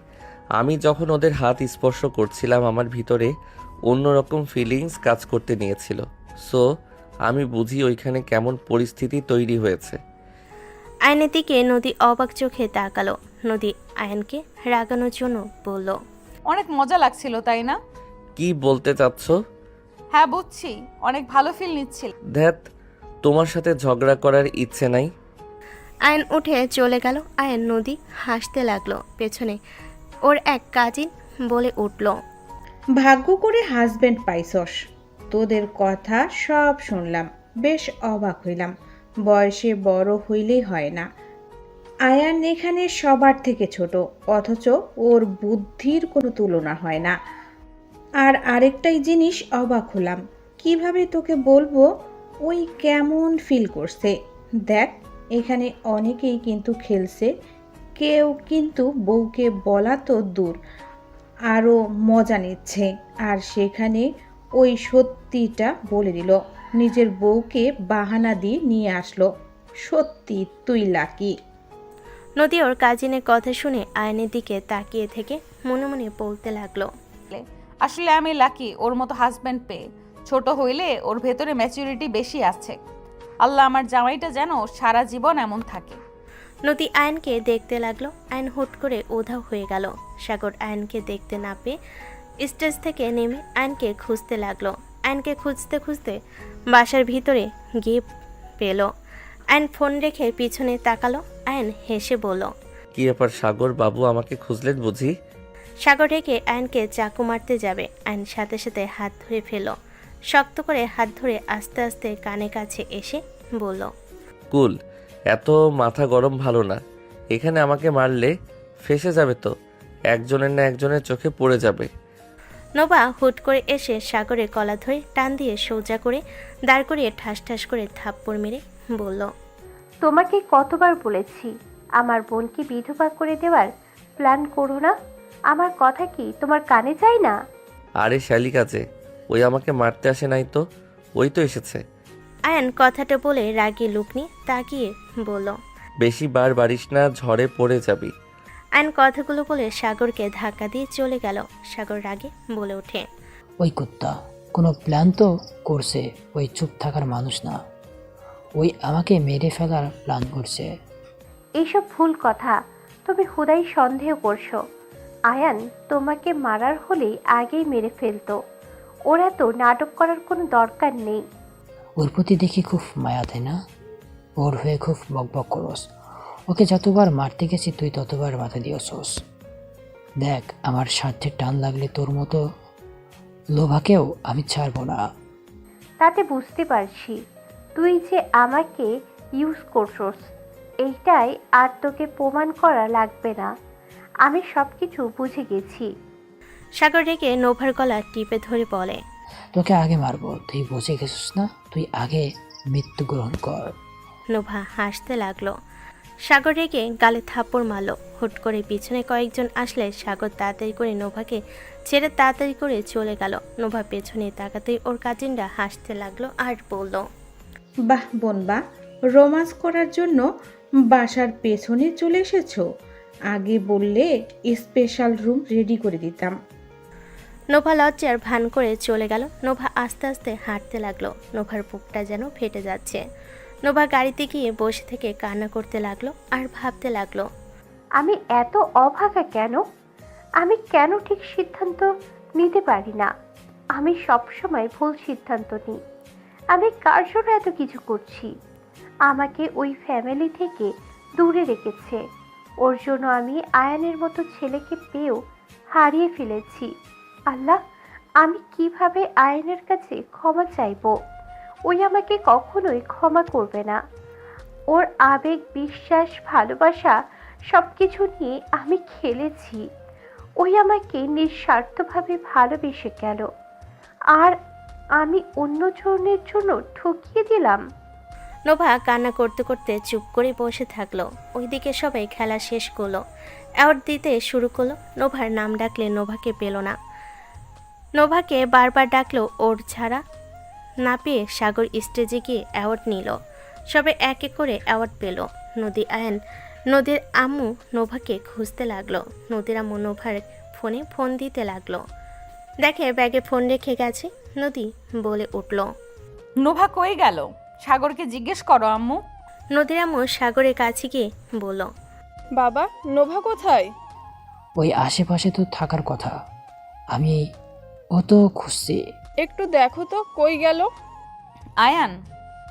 আমি যখন ওদের হাত স্পর্শ করছিলাম আমার ভিতরে অন্যরকম ফিলিংস কাজ করতে নিয়েছিল। সো আমি বুঝি ওইখানে কেমন পরিস্থিতি তৈরি হয়েছে। আয়নের দিকে নদী অবাক চোখে তাকালো। নদী আয়নকে রাগানোর জন্য বলল, অনেক মজা লাগছিল তাই না? কি বলতে চাচ্ছ? হ্যাঁ বুঝছি, অনেক ভালো ফিল নিচ্ছিল। ধ্যাত, তোমার সাথে ঝগড়া করার ইচ্ছে নাই। আয়ন উঠে চলে গেল। আয়ন নদী হাসতে লাগলো। পেছনে ওর এক কাজিন বলে উঠল, ভাগ্য করে হাজবেন্ড পাইছস। তোদের কথা সব শুনলাম, বেশ অবাক হইলাম। বয়সে বড় হইলেই হয় না। আয়ান এখানে সবার থেকে ছোট, অথচ ওর বুদ্ধির কোনো তুলনা হয় না। আর আরেকটাই জিনিস অবাক হলাম, কিভাবে তোকে বলবো ওই কেমন ফিল করছে। দেখ, এখানে অনেকেই কিন্তু খেলছে, কেউ কিন্তু বউকে বলা তো দূর, আরও মজা নিচ্ছে। আর সেখানে ওই সত্যিটা বলে দিল, নিজের বউকে বাহানা দিয়ে নিয়ে আসলো। সত্যি তুই লাকি। নদী ওর কাজিনের কথা শুনে আয়নের দিকে তাকিয়ে থেকে মনে মনে বলতে লাগলো, আসলে আমি লাকি ওর মতো হাজবেন্ড পেয়ে। ছোট হইলে ওর ভেতরে ম্যাচুরিটি বেশি আছে। আল্লাহ আমার জামাইটা যেন সারা জীবন এমন থাকে। নদী আয়নকে দেখতে লাগলো। আয়ন হুট করে উধাও হয়ে গেল। সাগর আয়নকে দেখতে না পেয়ে স্টেজ থেকে নেমে আয়নকে খুঁজতে লাগলো। আয়নকে খুঁজতে খুঁজতে বাসার ভিতরে গিয়ে পেল। আয়ন ফোন রেখে পিছনে তাকালো। আয়ন হেসে বলল, কি ব্যাপার সাগর বাবু, আমাকে খুঁজলেন বুঝি? সাগর রেখে আয়নকে চাকু মারতে যাবে। আয়ন সাথে সাথে হাত ধরে ফেল। শক্ত করে হাত ধরে আস্তে আস্তে কানে কাছে এসে বলল, কুল, এত মাথা গরম ভালো না। এখানে আমাকে মারলে ফেসে যাবে তো, একজনের না একজনের চোখে পড়ে যাবে। নোভা হুট করে এসে সাগরের কলা ধরে টান দিয়ে সোজা করে দাঁড় করিয়ে ঠাস ঠাস করে থাপ্পড় মেরে বলল, তোমাকে কতবার বলেছি আমার বোনকে বিধবা করে দেওয়ার প্ল্যান করো না? আমার কথা কি তোমার কানে যায় না? আরে শালিক আছে, ওই আমাকে মারতে আসে নাই তো, ওই তো এসেছে। আয়ন কথাটা বলে রাগী লুক নিয়ে তাকিয়ে বলল, বেশি বার বাড়িস না, ঝড়ে পড়ে যাবি। আয়ন কথাগুলো বলে সাগরকে ধাক্কা দিয়ে চলে গেল। সাগর রাগে বলে ওঠে, ওই কুত্তা কোনো প্ল্যান তো করছে, ওই চুপ থাকার মানুষ না, ওই আমাকে মেরে ফেলার প্ল্যান করছে। এইসব ভুল কথা, তুমি হুদাই সন্দেহ করছো। আয়ান তোমাকে মারার হলেই আগেই মেরে ফেলতো। ওর এত নাটক করার কোনো দরকার নেই। ওর প্রতি দেখি খুব মায়া, তাই না? ওর হয়ে খুব বকবক করস। ওকে যতবার মারতে গেছি তুই ততবার মাথা দিয়েছস। দেখ, আমার স্বার্থের টান লাগলে তোর মতো লোভাকেও আমি ছাড়বো না। তাতে বুঝতে পারছি তুই যে আমাকে ইউজ করছস। এইটাই আর তোকে প্রমাণ করা লাগবে না, আমি সব কিছু বুঝে গেছি। সাগর রেগে নোভার গলা টিপে ধরে বলে, তোকে আগে মারবো, তুই বুঝে গেছিস না? তুই আগে মৃত্যুগ্রহণ কর। নোভা হাসতে লাগলো। সাগর রেগে গালে থাপ্পড় মারলো। হুট করে পিছনে কয়েকজন আসলে সাগর তাড়াতাড়ি করে নোভাকে ছেড়ে তাড়াতাড়ি করে চলে গেল। নোভা পেছনে তাকাতেই ওর কাজিনরা হাসতে লাগলো আর বলল, বাহ বোন বাহ, রোমান্স করার জন্য বাসার পেছনে চলে এসেছো। আগে বললে স্পেশাল রুম রেডি করে দিতাম। নোভা লজ্জার ভান করে চলে গেল। নোভা আস্তে আস্তে হাঁটতে লাগলো। নোভার বুকটা যেন ফেটে যাচ্ছে। নোভা গাড়িতে গিয়ে বসে থেকে কান্না করতে লাগলো আর ভাবতে লাগলো, আমি এত অভাগা কেন? আমি কেন ঠিক সিদ্ধান্ত নিতে পারি না? আমি সবসময় ভুল সিদ্ধান্ত নিই। আমি কার জন্য এত কিছু করছি? আমাকে ওই ফ্যামিলি থেকে দূরে রেখেছে। ওর জন্য আমি আয়ানের মতো ছেলেকে পেয়েও হারিয়ে ফেলেছি। আল্লাহ, আমি কিভাবে আয়ানের কাছে ক্ষমা চাইবো? ওই আমাকে কখনোই ক্ষমা করবে না। ওর আবেগ, বিশ্বাস, ভালোবাসা সব কিছু নিয়ে আমি খেলেছি। ওই আমাকে নিঃস্বার্থভাবে ভালোবেসে গেল, আর আমি অন্যজনের জন্য ঠকিয়ে দিলাম। নোভা কান্না করতে করতে চুপ করে বসে থাকলো। ওইদিকে সবাই খেলা শেষ করলো, অ্যাওয়ার্ড দিতে শুরু করলো। নোভার নাম ডাকলে নোভাকে পেল না, নোভাকে বারবার ডাকলো, ওর ছাড়া না পেয়ে সাগর স্টেজে গিয়ে অ্যাওয়ার্ড নিল। সবাই এক এক করে অ্যাওয়ার্ড পেল। নদী, আয়ান, নদীর আম্মু নোভাকে খুঁজতে লাগলো। নদীর আম্মু নোভার ফোনে ফোন দিতে লাগলো, দেখে ব্যাগে ফোন রেখে গেছে। নদী বলে উঠল, নোভা কই গেল? সাগরকে জিজ্ঞেস করো আম্মু। নদীর আম্মু সাগরের কাছে গিয়ে বলল, বাবা, নোভা কোথায়? ওই আশেপাশে তো থাকার কথা, আমি ও তো খুঁজছি। একটু দেখো তো কই গেল। আয়ান,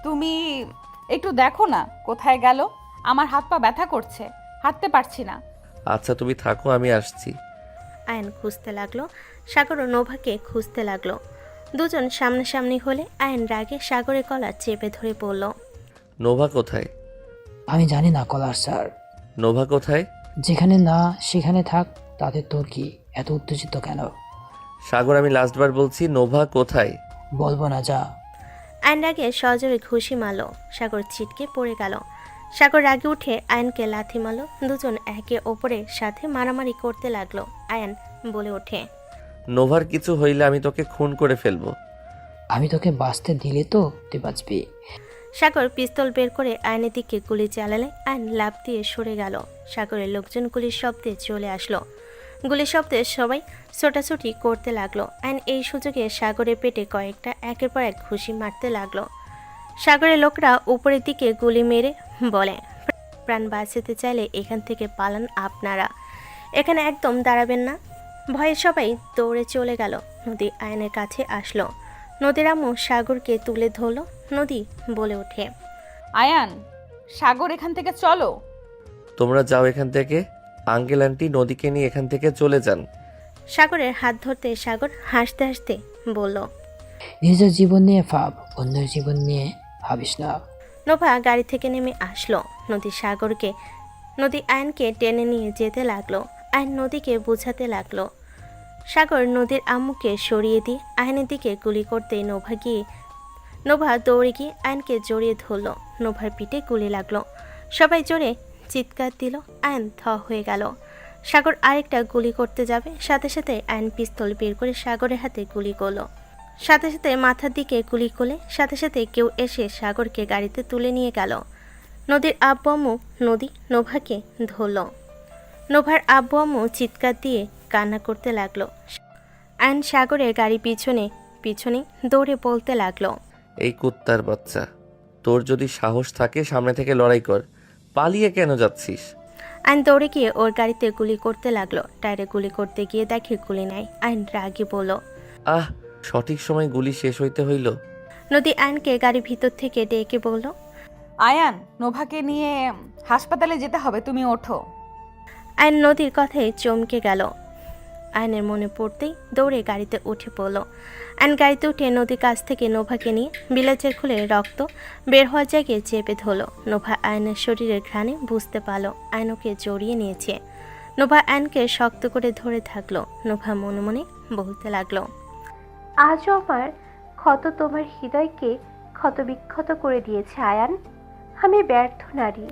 তুমি একটু দেখো না কোথায় গেল। আমার হাত পা ব্যথা করছে, হাঁটতে পারছি না। আচ্ছা তুমি থাকো, আমি আসছি। আয়ান খুঁজতে লাগলো, সাগরও নোভাকে খুঁজতে লাগলো। দুজন সামনাসামনি হলে আয়ান রাগে সাগরের গলা চেপে ধরে বলল, নোভা কোথায়? আমি জানি না কলার স্যার। নোভা কোথায়? যেখানে না সেখানে থাক, তাতে তোর কি এত উত্তেজিত কেন? সাগর, আমি লাস্টবার বলছি, নোভা কোথায়? বলবো না, যা। আয়ন রাগে সজোরে ঘুষি মারল, সাগর ছিটকে পড়ে গেল। সাগর রাগে উঠে আয়নকে লাথি মারল। দুজন একে অপরের সাথে মারামারি করতে লাগলো। আয়ন বলে ওঠে, নোভার কিছু হইলে আমি তোকে খুন করে ফেলবো। আমি তোকে বাঁচতে দিলে তো তুই বাঁচবি। সাগর পিস্তল বের করে আয়নের দিকে গুলি চালালে আয়ন লাফ দিয়ে সরে গেল। সাগরের লোকজন গুলির শব্দে চলে আসলো। গুলির শব্দে সবাই ছোটাছুটি করতে লাগলো। আয়ন এই সুযোগে সাগরের পেটে কয়েকটা একের পর এক ঘুষি মারতে লাগলো। সাগরের লোকরা উপরের দিকে গুলি মেরে বলে, প্রাণ বাঁচাতে চাইলে এখান থেকে পালান আপনারা, এখানে একদম দাঁড়াবেন না। ভয়ে সবাই দৌড়ে চলে গেল। নদী আয়নের কাছে আসলো। নদীর আম্মু সাগরকে তুলে ধরলো। নদী বলে ওঠে, আয়ান, সাগর এখান থেকে চলো। তোমরা যাও এখান থেকে। আঙ্কেল আন্টি নদীকে নিয়ে এখান থেকে চলে যান। সাগরের হাত ধরতে সাগর হাসতে হাসতে বলল, নিজের জীবন নিয়ে ভাব, অন্যের জীবন নিয়ে ভাবিস না। নোভা গাড়ি থেকে নেমে আসলো। নদী আয়নকে টেনে নিয়ে যেতে লাগলো। আয়ন নদীকে বোঝাতে লাগলো। সাগর নদীর আম্মুকে সরিয়ে দিয়ে আয়নের দিকে গুলি করতে নোভা দৌড়ে গিয়ে আয়নকে জড়িয়ে ধরল। নোভার পিঠে গুলি লাগলো। সবাই জোরে চিৎকার দিল। আয়ন থ হয়ে গেল। সাগর আরেকটা গুলি করতে যাবে, সাথে সাথে আয়ন পিস্তল বের করে সাগরের হাতে গুলি করলো। সাথে সাথে মাথার দিকে গুলি করলে সাথে সাথে কেউ এসে সাগরকে গাড়িতে তুলে নিয়ে গেল। নদীর আব্বু আম্মু নোভাকে ধরল। নোভার আব্বু আম্মু চিৎকার দিয়ে কান্না করতে লাগলো। আয়ন সাগরের গাড়ি পিছনে পিছনে দৌড়ে বলতে লাগলো, এই কুত্তার বাচ্চা, তোর যদি সাহস থাকে সামনে থেকে লড়াই কর, পালিয়ে কেন যাচ্ছিস? আয়ন দৌড়ে গিয়ে ওর গাড়িতে গুলি করতে লাগলো। টায়ারে গুলি করতে গিয়ে দেখে গুলি নাই। আয়ন রাগি বলল, আহ, সঠিক সময় গুলি শেষ হইতে হইল। নদী আয়নকে গাড়ির ভিতর থেকে ডেকে বলল, আয়ান, নোভাকে নিয়ে হাসপাতালে যেতে হবে, তুমি ওঠো। আয়ন নদীর কথায় চমকে গেল। আয়নের মনে পড়তেই দৌড়ে গাড়িতে উঠে পড়ল। আয়ন গাড়িতে উঠে নদীর কাছ থেকে নোভাকে নিয়ে বিলাচের খুলে রক্ত বের হওয়ার জায়গায় চেপে ধরল। নোভা আয়নের শরীরের ঘ্রাণে বুঝতে পারল আয়নকে জড়িয়ে নিয়েছে। নোভা আয়নকে শক্ত করে ধরে থাকলো। নোভা মনে মনে বলতে লাগলো, আজও আমার ক্ষত তোমার হৃদয়কে ক্ষতবিক্ষত করে দিয়েছে আয়ান। আমি ব্যর্থ নারী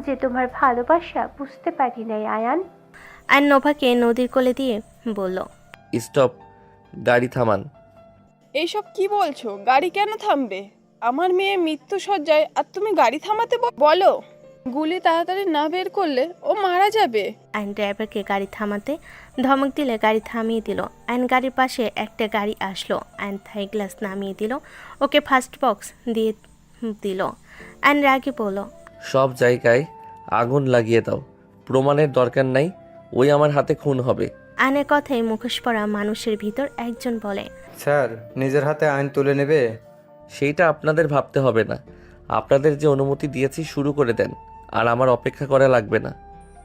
যে তোমার ভালোবাসা বুঝতে পারি নাই আয়ান। আয়ন নোভাকে নদীর কোলে দিয়ে বলল, স্টপ, গাড়ি থামান। এইসব কি বলছো? গাড়ি কেন থামবে? আমার মেয়ে মৃত্যু সজ্জায় আর তুমি গাড়ি থামাতে বলো? গুলি তাড়াতাড়ি না বের করলে ও মারা যাবে। আয়ন ড্রাইভারকে গাড়ি থামাতে ধমক দিলে গাড়ি থামিয়ে দিল। আয়ন গাড়ির পাশে একটা গাড়ি আসলো। আয়ন থাই গ্লাস নামিয়ে দিল, ওকে ফার্স্ট বক্স দিয়ে দিল। আয়ন রাগে বলল, সব জায়গায় আগুন লাগিয়ে দাও, প্রমাণের দরকার নাই, ওই আমার হাতে খুন হবে। আয়নের কথায় মুখোশ পরা মানুষের ভিতর একজন বলে, স্যার, নিজের হাতে আইন তুলে নেবে? সেইটা আপনাদের ভাবতে হবে না, আপনাদের যে অনুমতি দিয়েছি শুরু করে দেন, আর আমার অপেক্ষা করা লাগবে না।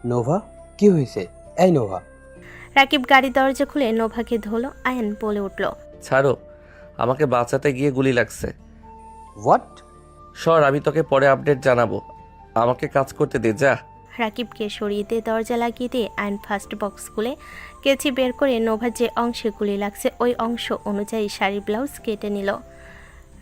নোভা, কি হয়েছে? এই নোভা। রাকিব গাড়ির দরজা খুলে নোভাকে ধরলো। আয়ন বলে উঠল, ছাড়ো, আমাকে বাঁচাতে গিয়ে গুলি লাগছে। হোয়াট? সর, আমি তোকে পরে আপডেট জানাবো, আমাকে কাজ করতে দে, যা। রাকিবকে সরিয়ে দিয়ে দরজা লাগিয়ে দিয়ে আয়ন ফার্স্ট বক্স খুলে কেচি বের করে নোভার যে অংশে গুলি লাগছে ওই অংশ অনুযায়ী শাড়ি ব্লাউজ কেটে নিল।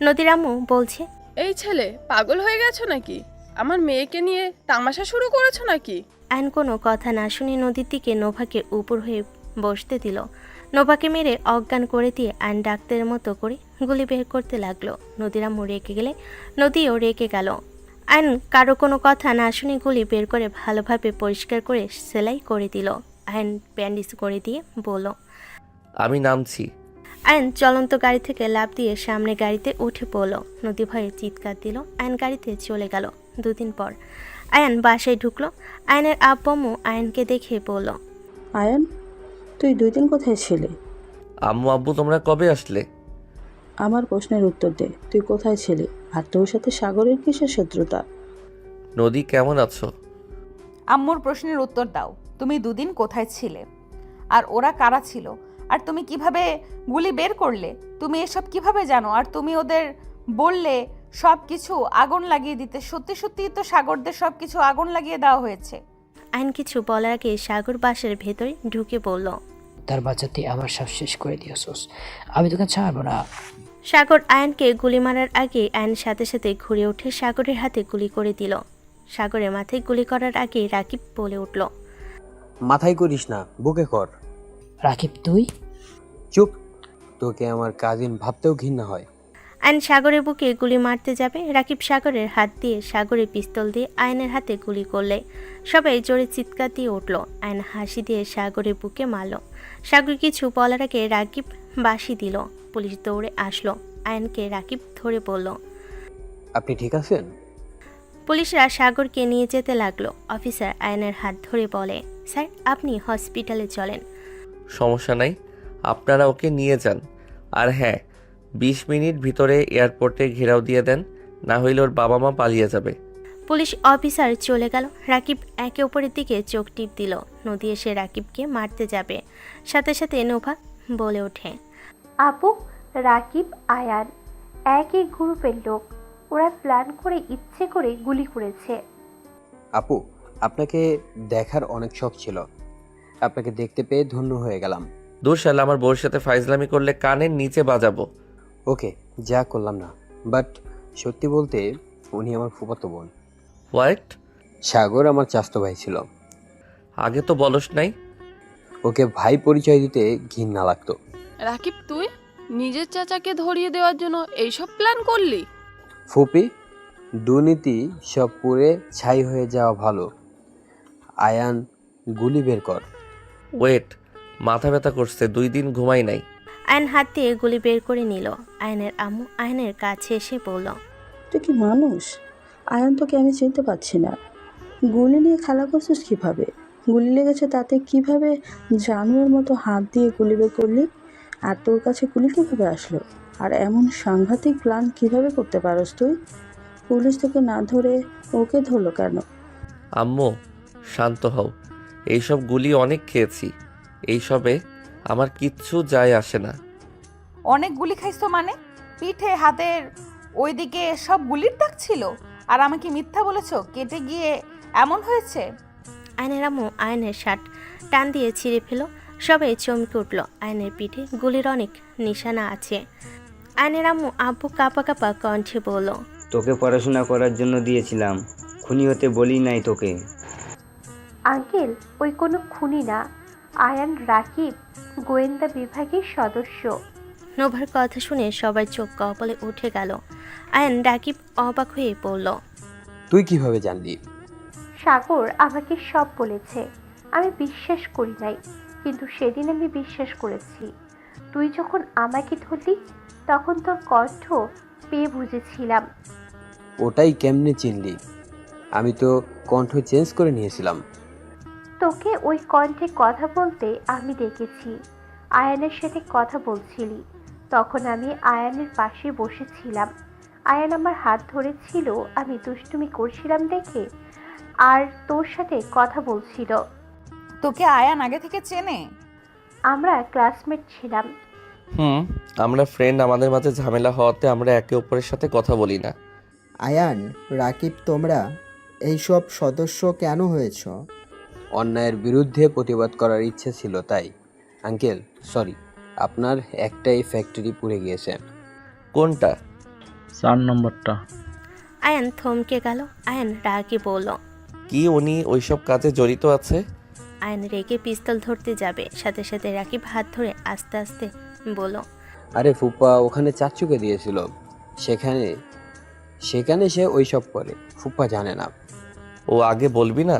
নদীর আম্মু বলছে, এই ছেলে পাগল হয়ে গেছো নাকি? আমার মেয়েকে নিয়ে তামাশা শুরু করেছো নাকি? আয়ন কোনো কথা না শুনে নদীর দিকে নোভাকে উপর হয়ে বসতে দিল। নোভাকে মেরে অজ্ঞান করে দিয়ে আয়ন ডাক্তারের মতো করে গুলি বের করতে লাগলো। নদীর আম্মু রেগে গেলে নদীও রেগে গেল। আয়ন কারো কোনো কথা না শুনে গুলি বের করে ভালোভাবে পরিষ্কার করে সেলাই করে দিল। আয়ন ব্যান্ডেজ করে দিয়ে বলল, আমি নামছি। আয়ন চলন্ত গাড়ি থেকে লাফ দিয়ে সামনে গাড়িতে উঠে পড়ল। নদী ভয়ে চিৎকার দিল। আয়ন গাড়িতে চলে গেল। 2 দিন পর আয়ন বাসায় ঢুকলো। আয়নের আব্বু আয়নকে দেখে বলল, আয়ান, তুই 2 দিন কোথায় ছিলি? আম্মু আব্বু তোমরা কবে আসলে? আমার প্রশ্নের উত্তর দে, তুই কোথায় ছিলি? আর তোর সাথে সাগরের কিসের শত্রুতা? নদী কেমন আছো? আম্মুর প্রশ্নের উত্তর দাও। তুমি 2 দিন কোথায় ছিলে? আর ওরা কারা ছিল? আর তুমি কিভাবে গুলি বের করলে? তুমি এসব কিভাবে জানো? আর তুমি ওদের বললে সব কিছু আগুন লাগিয়ে দিতে। সত্যি সত্যিই তো সাগরদের সব কিছু আগুন লাগিয়ে দেওয়া হয়েছে। আয়ন কিছু বলার আগে সাগর বাসের ভেতরে ঢুকে বলল, তার বাচ্চাতে আমার সব শেষ করে দিয়েছোস, আমি তোকে ছাড়বো না। সাগর আয়নকে গুলি মারার আগে আয়ন সাথে সাথে ঘুরে উঠে সাগরের হাতে গুলি করে দিল। সাগরের মাথায় গুলি করার আগে রাকিব বলে উঠল, মাথায় করিস না, বুকে কর। রাকিব তুই? চুপ, তোকে আমার কাজিন ভাবতেও ঘৃণা হয়। আয়ন সাগরের বুকে গুলি মারতে যাবে। রাকিব সাগরের হাত দিয়ে সাগরের পিস্তল দিয়ে আয়নের হাতে গুলি করলে সবাই জোরে চিৎকার দিয়ে উঠল। আয়ন হাসি দিয়ে সাগরের বুকে মারল। সাগর কিছু বলার আগে রাকিব বাঁশি দিল। পুলিশ দৌড়ে আসলো। আয়নকে রাকিব ধরে বলল, আপনি ঠিক আছেন? পুলিশরা সাগরকে নিয়ে যেতে লাগলো। অফিসার আয়নের হাত ধরে বলে, স্যার আপনি হসপিটালে চলেন। সমস্যা নাই, আপনারা ওকে নিয়ে যান। আর হ্যাঁ, 20 মিনিট ভিতরে এয়ারপোর্টে ঘেরাও দিয়ে দেন, না হইলে ওর বাবা মা পালিয়ে যাবে। পুলিশ অফিসার চলে গেল। রাকিব একে অপরের দিকে চোখ টিপ দিল। নদী এসে রাকিবকে মারতে যাবে। সাথে সাথে নোভা বলে ওঠে, আপু, রাকিব আয়ান একই গ্রুপের লোক। ওরা প্ল্যান করে ইচ্ছে করে গুলি করেছে। আপু, আপনাকে দেখার অনেক শখ ছিল, আপনাকে দেখতে পেয়ে ধন্য হয়ে গেলাম। দূর শালা, আমার বউর সাথে ফাইজলামি করলে কানের নিচে বাজাবো। ওকে, যা করলাম না, বাট সত্যি বলতে উনি আমার ফুফাতো বোন। হোয়াট? সাগর আমার চাচাতো ভাই ছিল। আগে তো বলস নাই। ওকে ভাই পরিচয় দিতে ঘৃণা লাগতো। রাকিব তুই নিজের চাচাকে ধরিয়ে দেওয়ার জন্য এইসব প্ল্যান করলি? ফুপি, দুর্নীতি সব পুড়ে ছাই হয়ে যাওয়া ভালো। আয়ান, গুলি বের কর। ওয়েট, মাথা ব্যথা করছে, 2 দিন ঘুমাই নাই। আয়ন হাত দিয়ে গুলি বের করে নিল। আয়নের আম্মু আয়নের কাছে এসে বলল, তুই কি মানুষ? আয়ান, তোকে আমি চিনতে পারছি না। গুলি নিয়ে খেলা করছিস কিভাবে? গুলি লেগেছে তাতে কিভাবে জানোয়ার মতো হাত দিয়ে গুলি বের করলি? আর তোর কাছে গুলি কিভাবে আসলো? আর এমন সাংঘাতিক প্ল্যান কিভাবে করতে পারস তুই? পুলিশ তোকে না ধরে ওকে ধরলো কেন? আম্মু শান্ত হও, এইসব গুলি অনেক খেয়েছি, এইসবে আমার কিচ্ছু যায় আসে না। অনেক গুলি খাইছো মানে? পিঠে, হাতের ওইদিকে সব গুলির দাগ ছিল? আর আমাকে মিথ্যা বলেছো? কেটে গিয়ে এমন হয়েছে? আয়নের আম্মু আয়নের শার্ট টান দিয়ে ছিঁড়ে ফেল। সবাই চমকে উঠল। আয়নের পিঠে গুলির অনেক নিশানা আছে। আয়নের আম্মু আব্বু কাঁপা কাঁপা কণ্ঠে বলল, তোকে পড়াশোনা করার জন্য দিয়েছিলাম, খুনি হতে বলি নাই তোকে। আঙ্কেল, ওই কোনো খুনি না। আয়ান রাকিব গোয়েন্দা বিভাগের সদস্য। নোভার কথা শুনে সবাই চোখ কপালে উঠে গেল। আয়ন রাকিব অবাক হয়ে পড়ল, তুই কিভাবে জানলি? সাগর আমাকে সব বলেছে। আমি বিশ্বাস করি নাই, কিন্তু সেদিন আমি বিশ্বাস করেছি। তুই যখন আমাকে ধরলি তখন তোর কণ্ঠ পেয়ে বুঝেছিলাম। ওটাই কেমনে চিনলি? আমি তো কণ্ঠ চেঞ্জ করে নিয়েছিলাম। তোকে ওই কণ্ঠে কথা বলতে আমি দেখেছি। আয়ানের সাথে কথা বলছিলি, তখন আমি আয়ানের পাশে বসেছিলাম। আয়ান আমার হাত ধরেছিল, আমি দুষ্টুমি করছিলাম দেখে, আর তোর সাথে কথা বলছিল। তোকে আয়ান আগে থেকে চেনে? আমরা ক্লাসমেট ছিলাম। আমরা ফ্রেন্ড, আমাদের মাঝে ঝামেলা হওয়াতে আমরা একে অপরের সাথে কথা বলি না। আয়ান, রাকিব, তোমরা এইসব সদস্য কেন হয়েছ? অন্যায়ের বিরুদ্ধে প্রতিবাদ করার ইচ্ছে ছিল তাই। আঙ্কেল সরি, আপনার একটাই ফ্যাক্টরি পুড়ে গিয়েছে। কোনটা? 4 নম্বরটা। আয়ান থমকে গেল। আয়ান রাগে বলল। কি উনি ওইসব কাজে জড়িত আছে? আয়ান রেগে পিস্তল ধরতে যাবে, সাথে সাথে রাকিব হাত ধরে আস্তে আস্তে বলল। আরে ফুপা ওখানে চাচুকে দিয়েছিল, সেখানে সেখানে সে ওইসব করে। ফুপা জানে না। ও আগে বলবি না?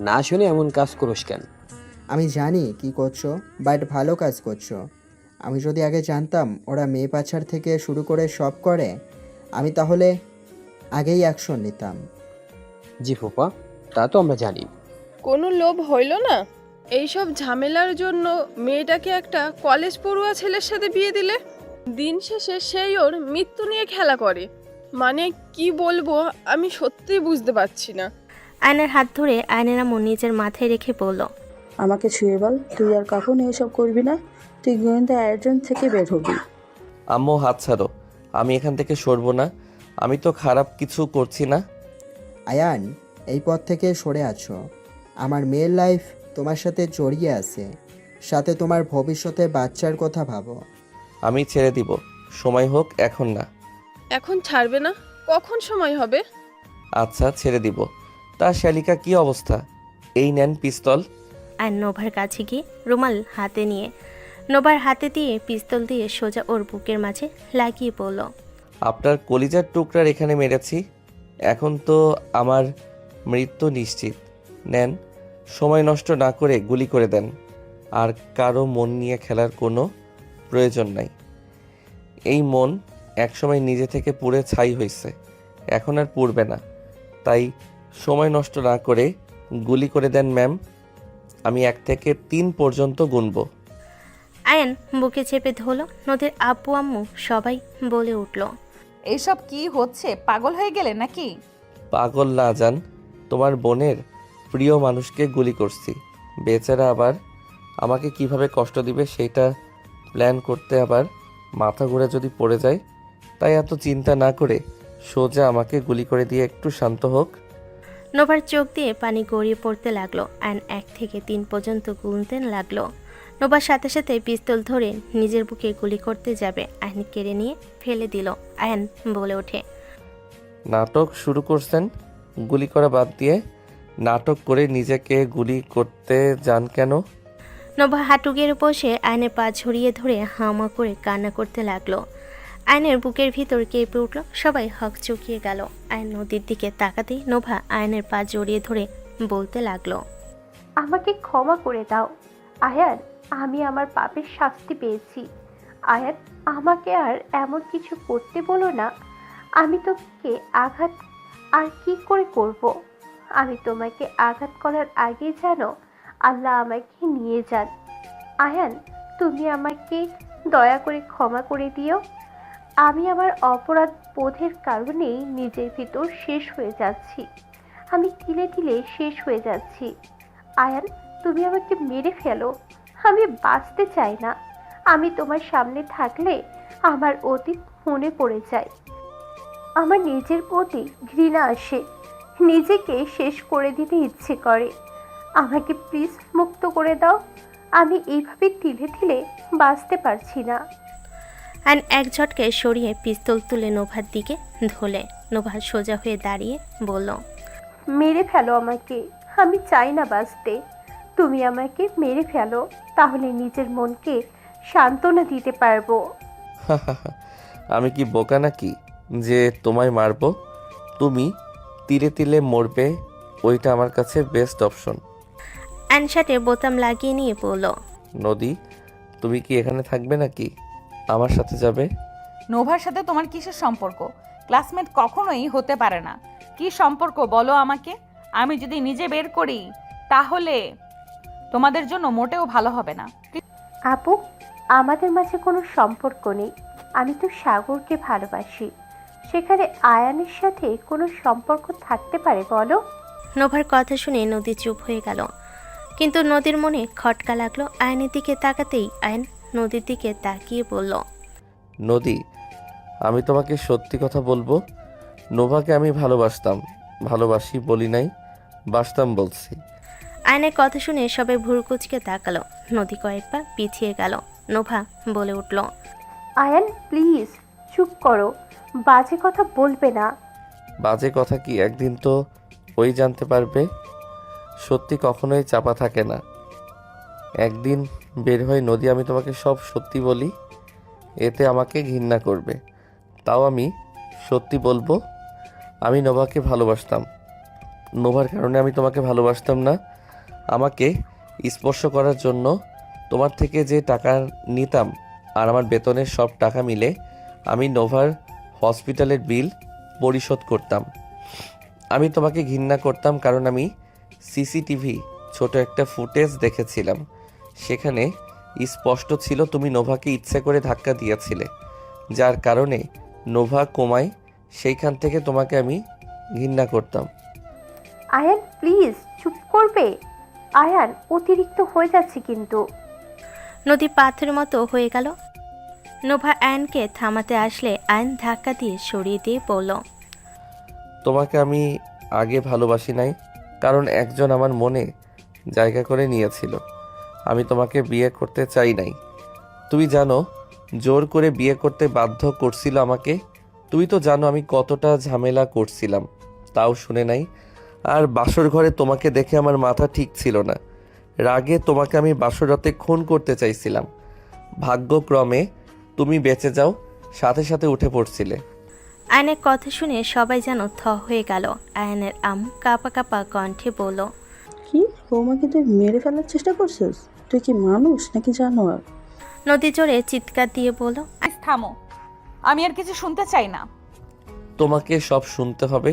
না শুনে এমন কাজ করিস কেন? আমি জানি কি করছো, বাট ভালো কাজ করছো। আমি যদি আগে জানতাম ওরা মেয়ে পাচার থেকে শুরু করে সব করে, আমি তাহলে আগেই অ্যাকশন নিতাম। জি ফুপা, তা তো আমরা জানি। কোনো লোভ হইল না? এইসব ঝামেলার জন্য মেয়েটাকে একটা কলেজ পড়ুয়া ছেলের সাথে বিয়ে দিলে? দিন শেষে সেই ওর মৃত্যু নিয়ে খেলা করে। মানে কি বলবো আমি সত্যিই বুঝতে পারছি না। আয়নের হাত ধরে আয়নের আম্মু নিজের মাথায় রেখে বলল। আমাকে ছুঁয়ে বল, তুই আর কখনো এসব করবি না। তুই গোয়েন্দা আয়োজন থেকে বের হবি। আম্মু হাত ছাড়ো, আমি এখান থেকে সরবো না। আমি তো খারাপ কিছু করছি না। আয়ান, এই পথ থেকে সরে আছো। আমার মেয়ের লাইফ তোমার সাথে জড়িয়ে আছে, সাথে তোমার ভবিষ্যতে বাচ্চার কথা ভাবো। আমি ছেড়ে দিব, সময় হোক, এখন না। এখন ছাড়বে না? কখন সময় হবে? আচ্ছা ছেড়ে দিব। তা শালিকা কি অবস্থা? এই নেন পিস্তল। আর নোভার কাছে গিয়ে রুমাল হাতে নিয়ে নোভার হাতে দিয়ে পিস্তল দিয়ে সোজা ওর বুকের মাঝে লাগিয়ে বলল। আপনার কলিজার টুকরার এখানে মেরেছি, এখন তো আমার মৃত্যু নিশ্চিত। নেন, সময় নষ্ট না করে গুলি করে দেন। আর কারো মন নিয়ে খেলার কোনো প্রয়োজন নাই। এই মন একসময় নিজে থেকে পুড়ে ছাই হয়েছে, এখন আর পুড়বে না। তাই সময় নষ্ট না করে গুলি করে দেন ম্যাম। আমি 1 থেকে 3 পর্যন্ত গুনব। আয়ন বুকে চেপে ধরল। নদীর আব্বু আম্মু সবাই বলে উঠল। এইসব কি হচ্ছে? পাগল হয়ে গেলে নাকি? পাগল না জান, তোমার বোনের প্রিয় মানুষকে গুলি করছি। বেচারা আবার আমাকে কিভাবে কষ্ট দিবে সেটা প্ল্যান করতে আবার মাথা ঘুরে যদি পড়ে যায়, তাই এত চিন্তা না করে সোজা আমাকে গুলি করে দিয়ে একটু শান্ত হোক। নোভার চোখ দিয়ে পানি গড়িয়ে পড়তে লাগলো। আয়ন 1 থেকে 3 পর্যন্ত গুনতে লাগলো। নোভার সাথে সাথে পিস্তল ধরে নিজের বুকে গুলি করতে যাবে, আয়ন কেড়ে নিয়ে ফেলে দিল। আয়ন বলে ওঠে। নাটক শুরু করছেন? গুলি করা বাদ দিয়ে নাটক করে নিজেকে গুলি করতে যান কেন? নোভা হাঁটুগের বসে আয়নের পা ঝরিয়ে ধরে হামা করে কান্না করতে লাগলো। আয়নের বুকের ভিতর কেঁপে উঠল। সবাই হক চুকিয়ে গেল। আয়ন নদীর দিকে তাকাতেই নোভা আয়নের পা জড়িয়ে ধরে বলতে লাগলো। আমাকে ক্ষমা করে দাও আয়ান, আমি আমার পাপের শাস্তি পেয়েছি। আয়ান, আমাকে আর এমন কিছু করতে বলো না। আমি তোমাকে আঘাত আর কি করে করব? আমি তোমাকে আঘাত করার আগে জানো আল্লাহ আমাকে নিয়ে যান। আয়ান, তুমি আমাকে দয়া করে ক্ষমা করে দিও। আমি আমার অপরাধ বোধের কারণেই নিজের ভিতর শেষ হয়ে যাচ্ছি। আমি তিলে তিলে শেষ হয়ে যাচ্ছি। আয়ান, তুমি আমাকে মেরে ফেলো, আমি বাঁচতে চাই না। আমি তোমার সামনে থাকলে আমার অতীত মনে পড়ে যায়। আমার নিজের প্রতি ঘৃণা আসে, নিজেকে শেষ করে দিতে ইচ্ছে করে। আমাকে প্লিজ মুক্ত করে দাও। আমি এইভাবে তিলে তিলে বাঁচতে পারছি না। আয়ন এক ঝটকায় সরিয়ে পিস্তল তুলে নোভার দিকে ধরলে। নোভা সোজা হয়ে দাঁড়িয়ে বলল। মেরে ফেলো আমাকে, আমি চাই না বাঁচতে। তুমি আমাকে মেরে ফেলো, তাহলে নিজের মনকে সান্ত্বনা দিতে পারবো। আমি কি বোকা নাকি যে তোমায় মারবো? তুমি তিলে তিলে মরবে, ওইটা আমার কাছে বেস্ট অপশন। অ্যানশাটে বোতাম লাগিয়ে নিয়ে বলল। নদী, তুমি কি এখানে থাকবে নাকি আমার সাথে যাবে? নোভার সাথে তোমার কিসের সম্পর্ক? ক্লাসমেট কখনোই হতে পারে না। কি সম্পর্ক বলো আমাকে? আমি যদি নিজে বের করি তাহলে তোমাদের জন্য মোটেও ভালো হবে না। আপু, আমাদের মাঝে কোনো সম্পর্ক নেই। আমি তো সাগরকে ভালোবাসি। সেখানে আয়ানের সাথে কোনো সম্পর্ক থাকতে পারে বলো? নোভার কথা শুনে নদী চুপ হয়ে গেল। কিন্তু নদীর মনে খটকা লাগলো। আয়নের দিকে তাকাতেই আয়ন নদীর দিকে তাকিয়ে বলল। নদী, আমি তোমাকে সত্যি কথা বলবো, নোভাকে আমি ভালোবাসতাম, ভালোবাসি বলি নাই, বাসতাম বলছি। আয়নের কথা শুনে সবাই ভুরুকুচকে তাকালো। নদী কয়েকবার পিছিয়ে গেল। নোভা বলে উঠল, আয়ান প্লিজ চুপ করো, বাজে কথা বলবে না। বাজে কথা কি একদিন তো ওই জানতে পারবে। সত্যি কখনোই চাপা থাকে না। একদিন বের হয়ে নদী আমি তোমাকে সব সত্যি বলি, এতে আমাকে ঘৃণা করবে। তাও আমি সত্যি বলবো, আমি নোভাকে ভালোবাসতাম। নোভার কারণে আমি তোমাকে ভালোবাসতাম না। আমাকে স্পর্শ করার জন্য তোমার থেকে যে টাকা নিতাম আর আমার বেতনের সব টাকা মিলে আমি নোভার হসপিটালের বিল পরিশোধ করতাম। আমি তোমাকে ঘৃণা করতাম কারণ আমি সিসিটিভি ছোট একটা ফুটেজ দেখেছিলাম। সেখানে স্পষ্ট ছিল তুমি নোভাকে ইচ্ছে করে ধাক্কা দিয়েছিলে, যার কারণে নোভা কোমায়। সেইখান থেকে তোমাকে আমি ঘৃণা করতাম। আয়ান প্লিজ চুপ করবে। আয়ান অতিরিক্ত হয়ে যাচ্ছে কিন্তু। নদী পাথরের মতো হয়ে গেল। নোভা আয়নকে থামাতে আসলে আয়ন ধাক্কা দিয়ে সরিয়ে দিয়ে বলল, তোমাকে আমি আগে ভালোবাসি নাই, কারণ একজন আমার মনে জায়গা করে নিয়েছিল। আমি তোমাকে বিয়ে করতে চাই নাই। তুমি জানো জোর করে বিয়ে করতে বাধ্য করছিল আমাকে। তুই তো জানো আমি কতটা ঝামেলা করছিলাম, তাও শুনে নাই। আর বাসর ঘরে তোমাকে দেখে আমার মাথা ঠিক ছিল না। রাগে তোমাকে আমি বাসরাতে খুন করতে চাইছিলাম। ভাগ্যক্রমে তুমি বেঁচে যাও, সাথে সাথে উঠে পড়ছিলে। আয়নের কথা শুনে সবাই যেন থ হয়ে গেল। আয়নের আম্মু কাঁপা কাঁপা কণ্ঠে বলল, কি বৌমাকে তুই মেরে ফেলার চেষ্টা করছিস? তুই কি মানুষ নাকি জানোয়ার? নদী জোরে চিৎকার দিয়ে বলল, থামো, আমি আর কিছু শুনতে চাই না। তোমাকে সব শুনতে হবে।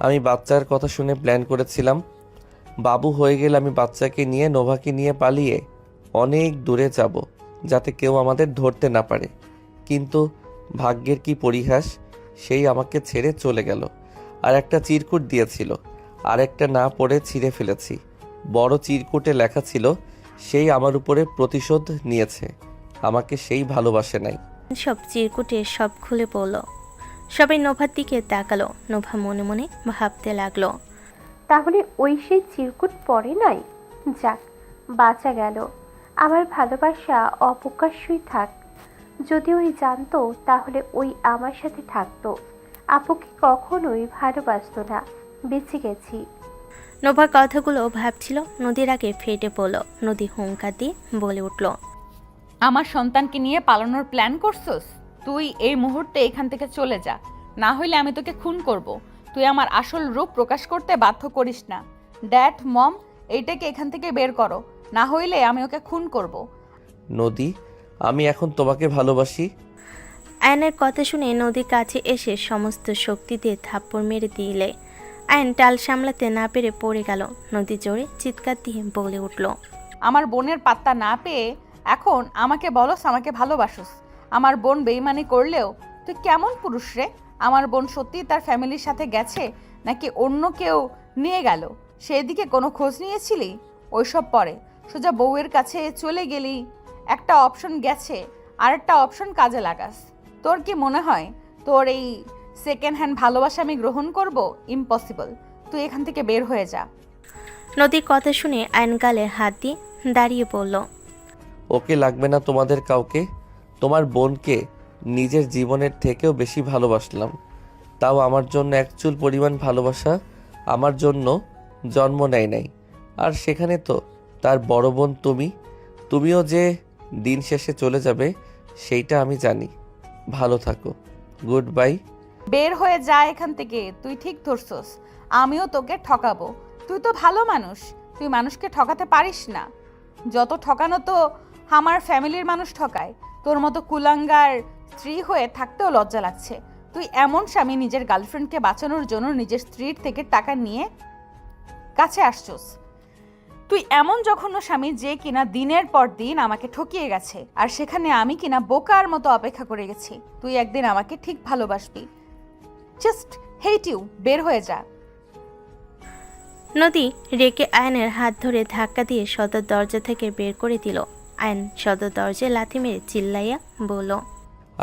আমি বাচ্চার কথা শুনে প্ল্যান করেছিলাম, বাবু হয়ে গেলে আমি বাচ্চাকে নিয়ে নোভাকে নিয়ে পালিয়ে অনেক দূরে যাব, যাতে কেউ আমাদের ধরতে না পারে। কিন্তু ভাগ্যের কি পরিহাস, সেই আমাকে ছেড়ে চলে গেল। আর একটা চিরকুট দিয়েছিল, আর একটা না পড়ে ছিঁড়ে ফেলেছি। বড় চিরকুটে লেখা ছিল, সেই আমার উপরে প্রতিশোধ নিয়েছে, আমাকে সেই ভালোবাসে নাই। সব চিরকুটে সব খুলে পড়ল। সবাই নোভার দিকে তাকালো। নোভা মনে মনে ভাবতে লাগলো, তাহলে ওই সেই চিরকুট পড়ে নাই। যাক, বাঁচা গেল। আমার ভালোবাসা অপ্রকাশ্যই থাক। যদি ওই জানতো তাহলে ওই আমার সাথে থাকতো। আপুকে কখনোই ভালোবাসতো না। বেঁচে গেছি। নোভা কথাগুলো ভাবছিল, নদীর আগে ফেটে পড়ল। নদী হুঙ্কার দিয়ে বলে উঠল, আমার সন্তানকে নিয়ে পালানোর প্ল্যান করছস? তুই এই মুহূর্তে এখান থেকে চলে যা, না হইলে আমি তোকে খুন করব। তুই আমার আসল রূপ প্রকাশ করতে বাধ্য করিস না। ড্যাড, মম, এইটাকে এখান থেকে বের করো, না হইলে আমি ওকে খুন করব। নদী, আমি এখন তোমাকে ভালোবাসি। আয়নের কথা শুনে নদীর কাছে এসে সমস্ত শক্তি দিয়ে থাপ্পড় মেরে দিলে আয়ন টাল সামলাতে না পেরে পড়ে গেল। নদী জোরে চিৎকার দিয়ে বলে উঠল, আমার বোনের পাত্তা না পেয়ে এখন আমাকে বলস আমাকে ভালোবাসোস। আমার বোন বেইমানি করলেও তুই কেমন পুরুষ রে? আমার বোন সত্যি তার ফ্যামিলির সাথে গেছে নাকি অন্য কেউ নিয়ে গেল, সেদিকে কোনো খোঁজ নিয়েছিলি? ওইসব পরে সোজা বউয়ের কাছে চলে গেলি। একটা অপশন গেছে, আর একটা অপশন কাজে লাগাস। তোর কি মনে হয় তোর এই সেকেন্ড হ্যান্ড ভালোবাসা আমি গ্রহণ করব? ইম্পসিবল। তুই এখান থেকে বের হয়ে যা। নদীর কথা শুনে আয়ন গালে হাত দিয়ে দাঁড়িয়ে পড়ল। ওকে লাগবে না তোমাদের কাউকে। তোমার বোনকে নিজের জীবনের থেকেও বেশি ভালোবাসলাম, তাও আমার জন্য এক চুল পরিমাণ ভালোবাসা আমার জন্য জন্ম নেয় নাই। আর সেখানে তো তার বড় বোন তুমিও যে দিন শেষে চলে যাবে সেইটা আমি জানি। ভালো থাকো, গুড বাই। বের হয়ে যা এখান থেকে। তুই ঠিক ধরছস, আমিও তোকে ঠকাবো। তুই তো ভালো মানুষ, তুই মানুষকে ঠকাতে পারিস না। যত ঠকানো তো আমার ফ্যামিলির মানুষ ঠকায়। তোর মতো কুলাঙ্গার স্ত্রী হয়ে থাকতেও লজ্জা লাগছে। তুই এমন স্বামী নিজের গার্লফ্রেন্ডকে বাঁচানোর জন্য নিজের স্ত্রীর থেকে টাকা নিয়ে কাছে আসছস। তুই এমন জঘন্য স্বামী যে কিনা দিনের পর দিন আমাকে ঠকিয়ে গেছে, আর সেখানে আমি কিনা বোকার মতো অপেক্ষা করে গেছি। তুই একদিন আমাকে ঠিক ভালোবাসবি। Just hate you. বের হয়ে যা। নদী রেগে আয়নের হাত ধরে ধাক্কা দিয়ে সদর দরজা থেকে বের করে দিল। আয়ন সদর দরজায় লাথি মেরে চিল্লাইয়া বলল,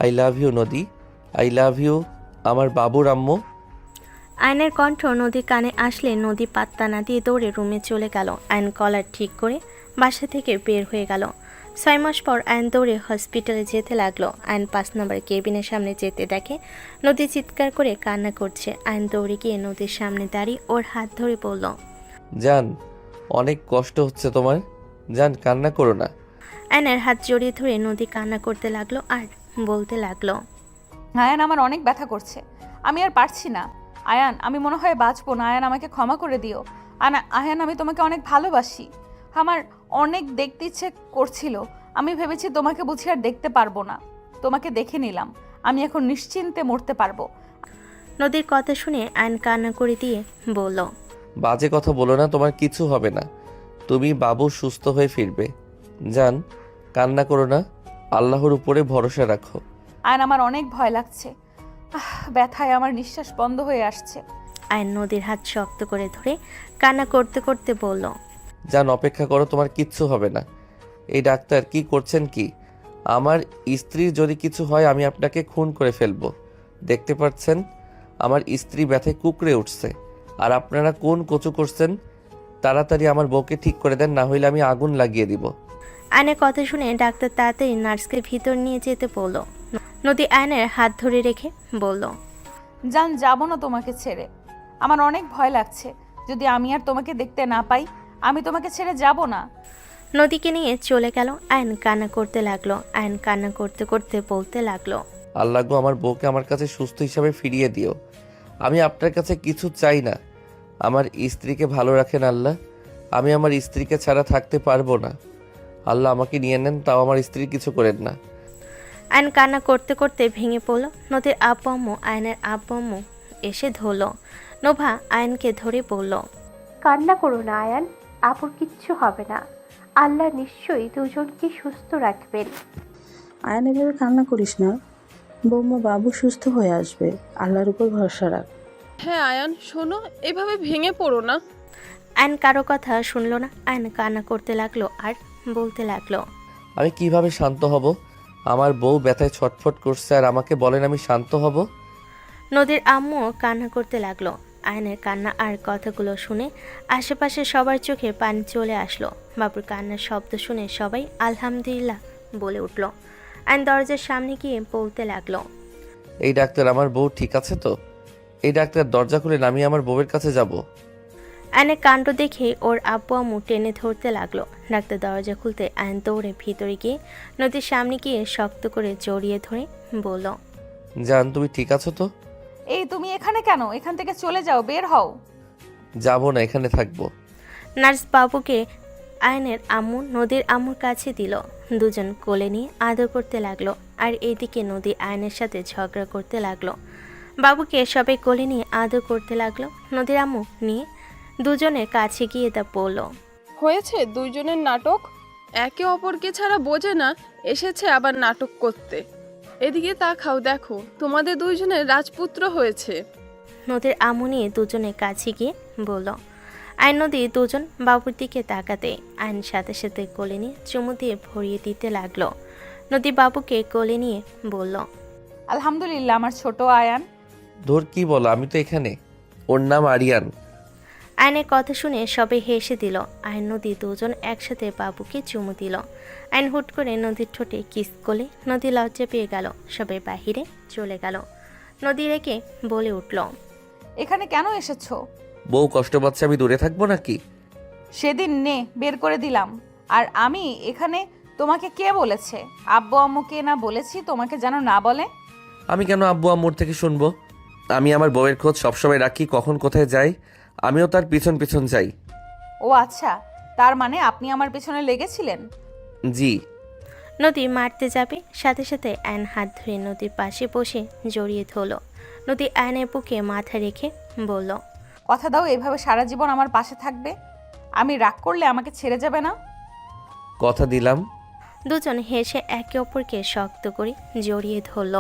আই লাভ ইউ নদী, আই লাভ ইউ আমার বাবুর আম্মু। আয়নের কণ্ঠ নদীর কানে আসলে নদী পাত্তা না দিয়ে দৌড়ে রুমে চলে গেল। আয়ন কলার ঠিক করে বাসা থেকে বের হয়ে গেল। 6 মাস পর আয়ন দৌড়ে হসপিটালে যেতে লাগলো। আয়ন 5 নম্বর কেবিনের সামনে যেতে দেখে নদী চিৎকার করে কান্না করছে। আয়ন দৌড়ে গিয়ে নদীর সামনে দাঁড়িয়ে ওর হাত ধরে বলল, জান, অনেক কষ্ট হচ্ছে তোমার। জান, কান্না করো না। আয়নের হাত জড়িয়ে ধরে নদী কান্না করতে লাগলো আর বলতে লাগলো, আয়ান, আমার অনেক ব্যথা করছে, আমি আর পারছি না। আয়ান, আমি মনে হয় বাঁচবো না। আয়ান, আমাকে ক্ষমা করে দিও। আয়ান, আমি তোমাকে অনেক ভালোবাসি। আমার অনেক দেখতে ইচ্ছে করছিল। আমি ভেবেছি তোমাকে বুঝি আর দেখতে পারবো না। তোমাকে দেখে নিলাম, আমি এখন নিশ্চিন্তে মরতে পারবো। নদীর কথা শুনে আয়ন কান্না করে দিয়ে বলল, বাজে কথা বলো না, তোমার কিছু হবে না। তুমি বাবু সুস্থ হয়ে ফিরবে। জান, কান্না করো না, আল্লাহর উপরে ভরসা রাখো। আয়ন, আমার অনেক ভয় লাগছে। ব্যথায় আমার নিঃশ্বাস বন্ধ হয়ে আসছে। আয়ন নদীর হাত শক্ত করে ধরে কান্না করতে করতে বলল, জান, অপেক্ষা করো, তোমার কিচ্ছু হবে না। এই ডাক্তার কি করছেন কি? আমার স্ত্রীর যদি কিছু হয় আমি আপনাকে খুন করে ফেলবো। দেখতে পাচ্ছেন আমার স্ত্রী ব্যথায় কুকড়ে উঠছে, আর আপনারা কোন কচু করছেন? তাড়াতাড়ি আমার বউকে ঠিক করে দেন, না হইলে আমি আগুন লাগিয়ে দিব। আয়নের কথা শুনে ডাক্তার তাড়াতাড়ি নার্সকে ভিতর নিয়ে যেতে বলল। নদী আয়নের হাত ধরে রেখে বলল, জান, যাবো না তোমাকে ছেড়ে। আমার অনেক ভয় লাগছে। যদি আমি আর তোমাকে দেখতে না পাই, আমি তোমাকে ছেড়ে যাব না। নদীকে নিয়ে চলে গেল। আয়ন কান্না করতে লাগলো। আয়ন কান্না করতে করতে বলতে লাগলো, আল্লাহ গো, আমার বউকে আমার কাছে সুস্থ হিসাবে ফিরিয়ে দিও। আমি আপনার কাছে কিছু চাই না, আমার স্ত্রীকে ভালো রাখেন আল্লাহ। আমি আমার স্ত্রীকে ছাড়া থাকতে পারবো না। আল্লাহ, আমাকে নিয়ে নেন, তাও আমার স্ত্রীর কিছু করেন না। আয়ন কান্না করতে করতে ভেঙে পড়ল। নদীর আব্বু আম্মু আয়নের আব্বু আম্মু এসে ধরল। নোভা আয়নকে ধরে বলল, কান্না করো না আয়ান, আপুর কিচ্ছু হবে না। আল্লাহ নিশ্চয়ই দুজনকে সুস্থ রাখবেন। আয়ন, এভাবে কান্না করিস না। বৌমা বাবু সুস্থ হয়ে আসবে, আল্লাহর উপর ভরসা রাখ। হ্যাঁ আয়ান, শোনো, এভাবে ভেঙে পড়ো না। আয়ন কারো কথা শুনলো না। আয়ন কান্না করতে লাগলো আর বলতে লাগলো, আমি কিভাবে শান্ত হব? আমার বউ ব্যথায় ছটফট করছে, আর আমাকে বলেন আমি শান্ত হব? নদীর আম্মু কান্না করতে লাগলো। আয়নের কান্না আর কথাগুলো শুনে আশেপাশে সবার চোখে পানি চলে আসলো। বাবুর কান্নার শব্দ শুনে সবাই আলহামদুলিল্লাহ বলে উঠল। আয়ন দরজার সামনে গিয়ে বলতে লাগলো, এই ডাক্তার, আমার বউ ঠিক আছে তো? এই ডাক্তার, দরজা খুলে আমি আমার বউয়ের কাছে যাব। আয়নের কাণ্ড দেখে ওর আব্বু আম্মু টেনে ধরতে লাগলো। ডাক্তার দরজা খুলতে আয়ন দৌড়ে ভিতরে গিয়ে নদীর সামনে গিয়ে শক্ত করে জড়িয়ে ধরে বলল, জান, তুমি ঠিক আছো তো? এই, তুমি এখানে কেন? এখান থেকে চলে যাও, বের হও। যাবো না, এখানে থাকবো। নার্স বাবুকে আয়নের আম্মু নদীর আম্মুর কাছে দিল। দুজন কোলে নিয়ে আদর করতে লাগলো। আর এইদিকে নদী আয়নের সাথে ঝগড়া করতে লাগলো। বাবুকে সবাই কোলে নিয়ে আদর করতে লাগলো। নদীর আম্মু নিয়ে দুজনের কাছে গিয়ে তা বলল, হয়েছে দুইজনের নাটক। একে অপরকে ছাড়া বোঝে না, এসেছে আবার নাটক করতে। এদিকে তাকাও, দেখো তোমাদের দুইজনের রাজপুত্র হয়েছে। নদীর আম্মু নিয়ে দুজনের কাছে গিয়ে বলল। আয়ন নদী দুজন বাবুর দিকে তাকাতে আয়ন সাথে সাথে কোলে নিয়ে চুমু দিয়ে ভরিয়ে দিতে লাগলো। নদী বাবুকে কোলে নিয়ে বলল, আলহামদুলিল্লাহ, আমার ছোট আয়ান। ধর, কি বলো? আমি তো এখানে। ওর নাম আরিয়ান। আয়নের কথা শুনে সবাই হেসে দিল। আয়ন নদী দুজন একসাথে বাবুকে চুমু দিল। আয়ন হুট করে নদীর ঠোঁটে কিস করলে নদী লজ্জা পেয়ে গেল। সবাই বাহিরে চলে গেল। নদী রেখে বলে উঠল, এখানে কেন এসেছো? বউ কষ্ট পাচ্ছে, আমি দূরে থাকবো নাকি? সেদিন নে বের করে দিলাম। আর আমি এখানে, তোমাকে কে বলেছে? আব্বু আম্মুকে না বলেছি তোমাকে যেন না বলে? আমি কেন আব্বু আম্মুর থেকে শুনবো? আমি আমার বউয়ের খোঁজ সবসময় রাখি, কখন কোথায় যাই আমিও তার পিছন পিছন যাই। ও আচ্ছা, তার মানে আপনি আমার পেছনে লেগেছিলেন? জি। নদী মারতে যাবে, সাথে সাথে আয়ন হাত ধরে নদীর পাশে বসে জড়িয়ে ধরল। নদী আয়নের বুকে মাথা রেখে বলল, কথা দাও এভাবে সারা জীবন আমার পাশে থাকবে? আমি রাগ করলে আমাকে ছেড়ে যাবে না? কথা দিলাম। দুজন হেসে একে অপরকে শক্ত করে জড়িয়ে ধরল।